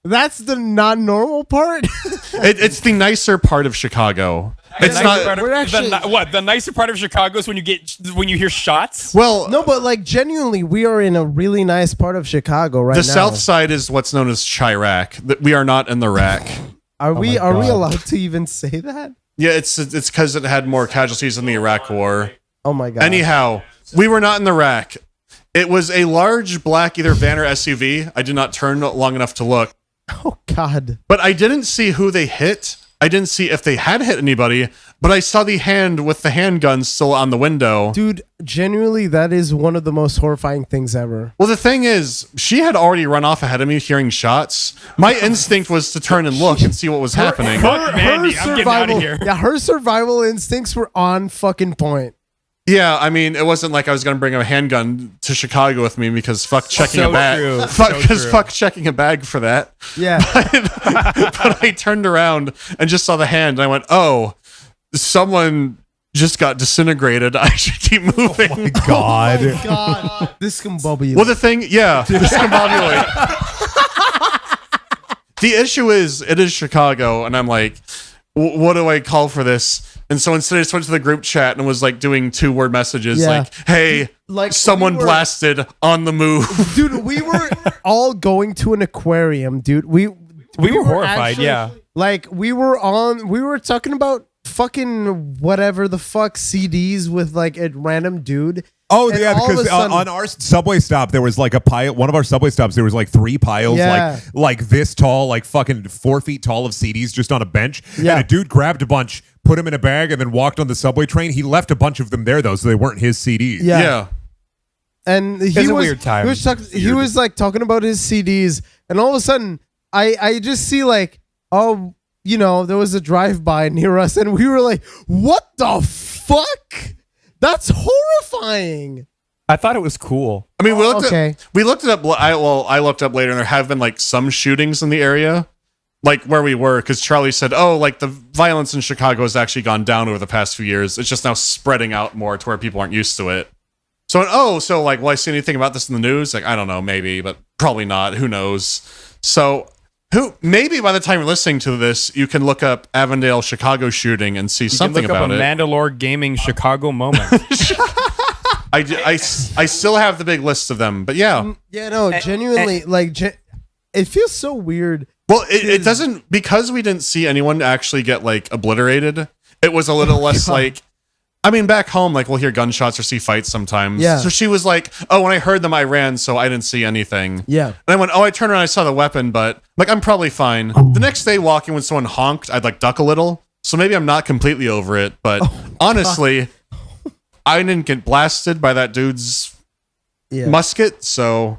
that's the non-normal part. It's the nicer part of Chicago. It's The nicer not. part of- we're actually- the nicer part of Chicago is when you hear shots. Well, No, but like genuinely, we are in a really nice part of Chicago right the now. south side is what's known as Chirac. That we are not in the rack. Are we my God. allowed to even say that? Yeah, it's because it had more casualties in the Iraq War. Oh my God. Anyhow, we were not in the rack. It was a large black either van or SUV. I did not turn long enough to look. Oh God. But I didn't see who they hit. I didn't see if they had hit anybody, but I saw the hand with the handgun still on the window. Dude, genuinely, that is one of the most horrifying things ever. Well, the thing is, she had already run off ahead of me hearing shots. My instinct was to turn and look and see what was happening. Fuck Mandy, I'm getting out of here. Yeah, her survival instincts were on fucking point. Yeah, I mean, it wasn't like I was going to bring a handgun to Chicago with me because fuck checking So a bag. true. Because So true. fuck checking a bag for that. Yeah. But I turned around and just saw the hand and I went, oh, someone just got disintegrated. I should keep moving. God. Oh God. Discombobulated. Well, the thing, yeah, discombobulate. The issue is, it is Chicago, and I'm like, what do I call for this? And so instead, I just went to the group chat and was like doing 2-word messages, Yeah. like, "Hey, Like, someone we were- blasted on the move." Dude, we were all going to an aquarium, dude. We were horrified, actually- yeah. Like we were talking about fucking whatever the fuck CDs with like a random dude. Oh And yeah, all of because a sudden- on our subway stop there was like a pile. One of our subway stops there was like 3 piles, Yeah. like this tall, like fucking 4 feet tall of CDs just on a bench. Yeah. And a dude grabbed a bunch, put them in a bag, and then walked on the subway train. He left a bunch of them there though, so they weren't his CDs. Yeah. Yeah. And was a weird time. He was like talking about his CDs, and all of a sudden, I just see like, oh, you know, there was a drive-by near us, and we were like, what the fuck? That's horrifying. I thought it was cool. I mean, Okay. we looked it up. I looked up later, and there have been like some shootings in the area, like where we were, because Charlie said, "Oh, like the violence in Chicago has actually gone down over the past few years. It's just now spreading out more to where people aren't used to it." So like, will I see anything about this in the news? Like, I don't know, maybe, but probably not. Who knows? So, maybe by the time you're listening to this, you can look up Avondale Chicago shooting and see something you can look about up a it. MandaloreGaming Chicago moment. I still have the big list of them, but yeah. Yeah, no, genuinely, like, it feels so weird. Well, it doesn't, because we didn't see anyone actually get like obliterated. It was a little less like, I mean, back home, like we'll hear gunshots or see fights sometimes. Yeah. So she was like, "Oh, when I heard them, I ran, so I didn't see anything." Yeah. And I went, "Oh, I turned around, I saw the weapon, but like I'm probably fine." The next day, walking when someone honked, I'd like duck a little. So maybe I'm not completely over it, but honestly, I didn't get blasted by that dude's musket. So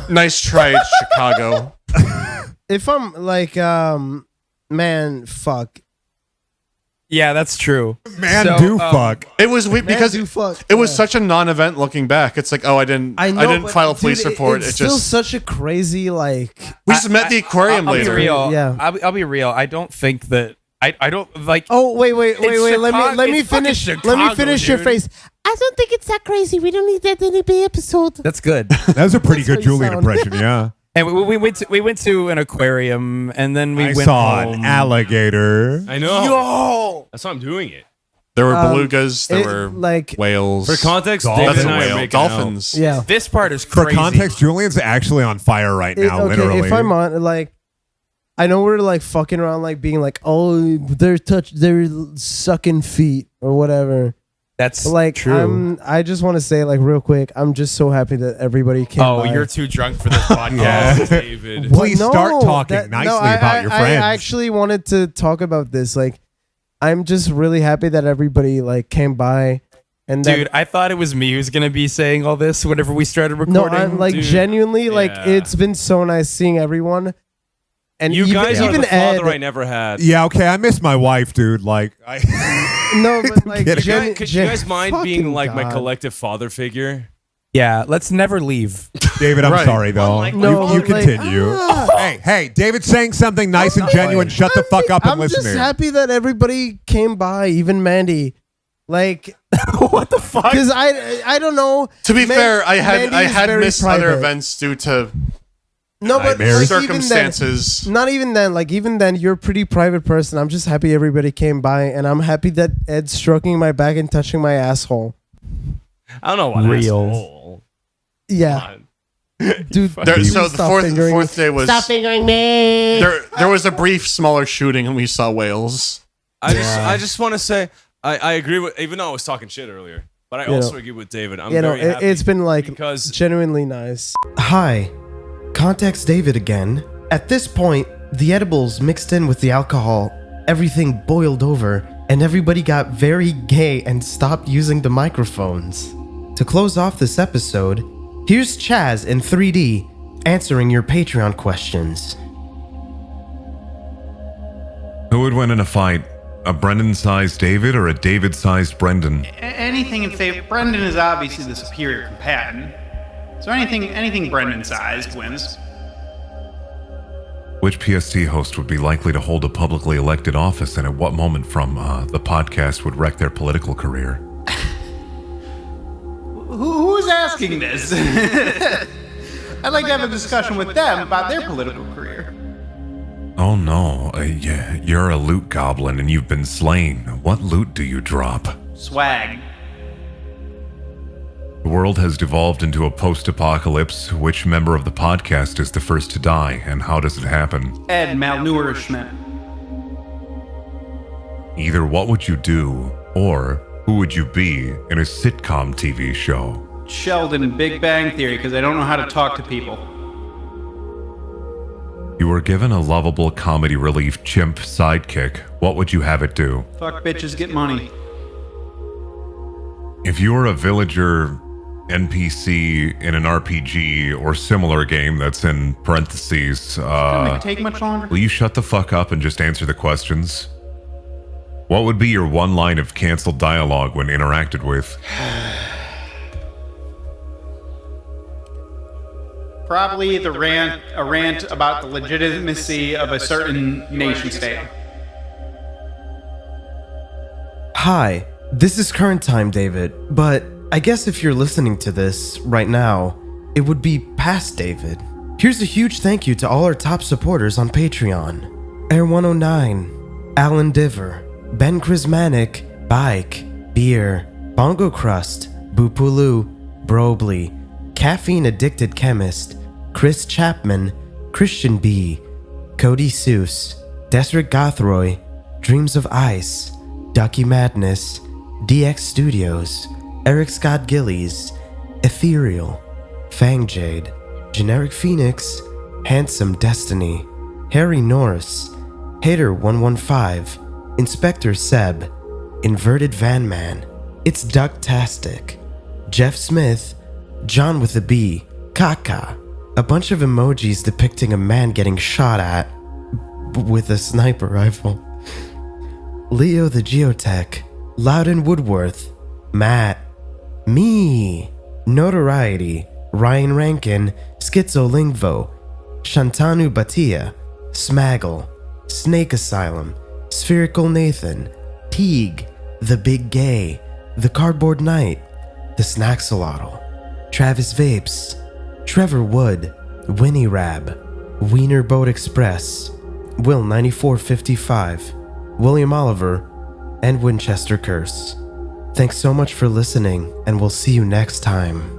nice try, Chicago. If I'm like, man, fuck. Yeah, that's true. Man, So, do fuck. It was weird because do fuck, it was yeah. such a non-event looking back. It's like, oh, I didn't but, file a police dude, report. It's It still just such a crazy like. we just met the aquarium I'll be later. real. Yeah. I'll be real. I don't think that I don't like. Oh wait! Let me it's fucking finish. Chicago, Let me finish your dude. face. I don't think it's that crazy. We don't need that in every episode. That's good. That was a pretty That's good how you Julian sound. impression, yeah. And we went to an aquarium, and then we I went saw home. an alligator. I know. Yo, That's why I'm doing it. There were belugas. There it- were like- whales. For context, Dolphins. David that's a and I are whale. making out. Dolphins. Yeah. this part is For crazy. context, Julian's actually on fire right now, okay, literally. if I'm on like, I know we're like fucking around, like being like, oh, they're sucking feet or whatever. That's But like, true. I just want to say like real quick, I'm just so happy that everybody came. Oh, by. you're too drunk for this podcast. Yeah. David. What? Please start talking nicely about your friends. I actually wanted to talk about this. Like, I'm just really happy that everybody like came by, and that, Dude, I thought it was me who's gonna be saying all this whenever we started recording. no, I'm like Dude. genuinely like Yeah. it's been so nice seeing everyone, and You even, guys are even the father Ed. I never had. Yeah, okay, I miss my wife, dude. Like, No, but like, kidding. Could you guys mind being fucking like my God. collective father figure? Yeah, let's never leave. David, I'm Right. sorry though. Unlike No, you like, continue. Hey, David's saying something nice and genuine. Shut the fuck up and I'm listen just to him. happy that everybody came by, even Mandy. Like, What the fuck? because I don't know. To be fair, I Mandy is had very missed other private. events due to No, but Nightmares. like, even then, circumstances. not even then. Like even then, you're a pretty private person. I'm just happy everybody came by, and I'm happy that Ed's stroking my back and touching my asshole. I don't know what Real. asshole. Yeah, dude. There, please so the stop fourth fingering me. day was Stop fingering me. there was a brief smaller shooting and we saw whales. I just want to say I agree with, even though I was talking shit earlier, but I You also know. agree with David. I'm You know, very happy it's been like because genuinely nice. Hi, Context David again. At this point, the edibles mixed in with the alcohol, everything boiled over, and everybody got very gay and stopped using the microphones. To close off this episode, here's Chaz in 3D answering your Patreon questions. Who would win in a fight? A Brendan-sized David or a David-sized Brendan? Anything in favor. Brendan is obviously the superior combatant. So anything Brendan-sized wins. Which PST host would be likely to hold a publicly elected office, and at what moment from the podcast would wreck their political career? Who's asking this? I'd like to have a discussion with them about their political career. Oh no, you're a loot goblin and you've been slain. What loot do you drop? Swag. The world has devolved into a post-apocalypse. Which member of the podcast is the first to die, and how does it happen? Ed, malnourishment. Either what would you do, or who would you be in a sitcom TV show? Sheldon, Big Bang Theory, because I don't know how to talk to people. You were given a lovable comedy relief chimp sidekick. What would you have it do? Fuck bitches, get money. If you were a villager NPC in an RPG or similar game that's in parentheses, Doesn't make it take much longer. will you shut the fuck up and just answer the questions? What would be your one line of canceled dialogue when interacted with? Probably a rant about the legitimacy of a certain nation state. Hi, this is current time, David, but I guess if you're listening to this right now, it would be past David. Here's a huge thank you to all our top supporters on Patreon. Air109, Alan Diver, Ben Chrismanic, Bike, Beer, Bongo Crust, Bupulu, Brobly, Caffeine Addicted Chemist, Chris Chapman, Christian B, Cody Seuss, Desric Gothroy, Dreams of Ice, Ducky Madness, DX Studios, Eric Scott Gillies, Ethereal, Fang Jade, Generic Phoenix, Handsome Destiny, Harry Norris, Hater 115, Inspector Seb, Inverted Van Man, It's Ducktastic, Jeff Smith, John with a B, Kaka, a bunch of emojis depicting a man getting shot at with a sniper rifle, Leo the Geotech, Loudon Woodworth, Matt, me, Notoriety, Ryan Rankin, Schizolingvo, Shantanu Bhatia, Smaggle, Snake Asylum, Spherical Nathan, Teague, The Big Gay, The Cardboard Knight, The Snaxolotl, Travis Vapes, Trevor Wood, Winnie Rab, Wiener Boat Express, Will 9455, William Oliver, and Winchester Curse. Thanks so much for listening, and we'll see you next time.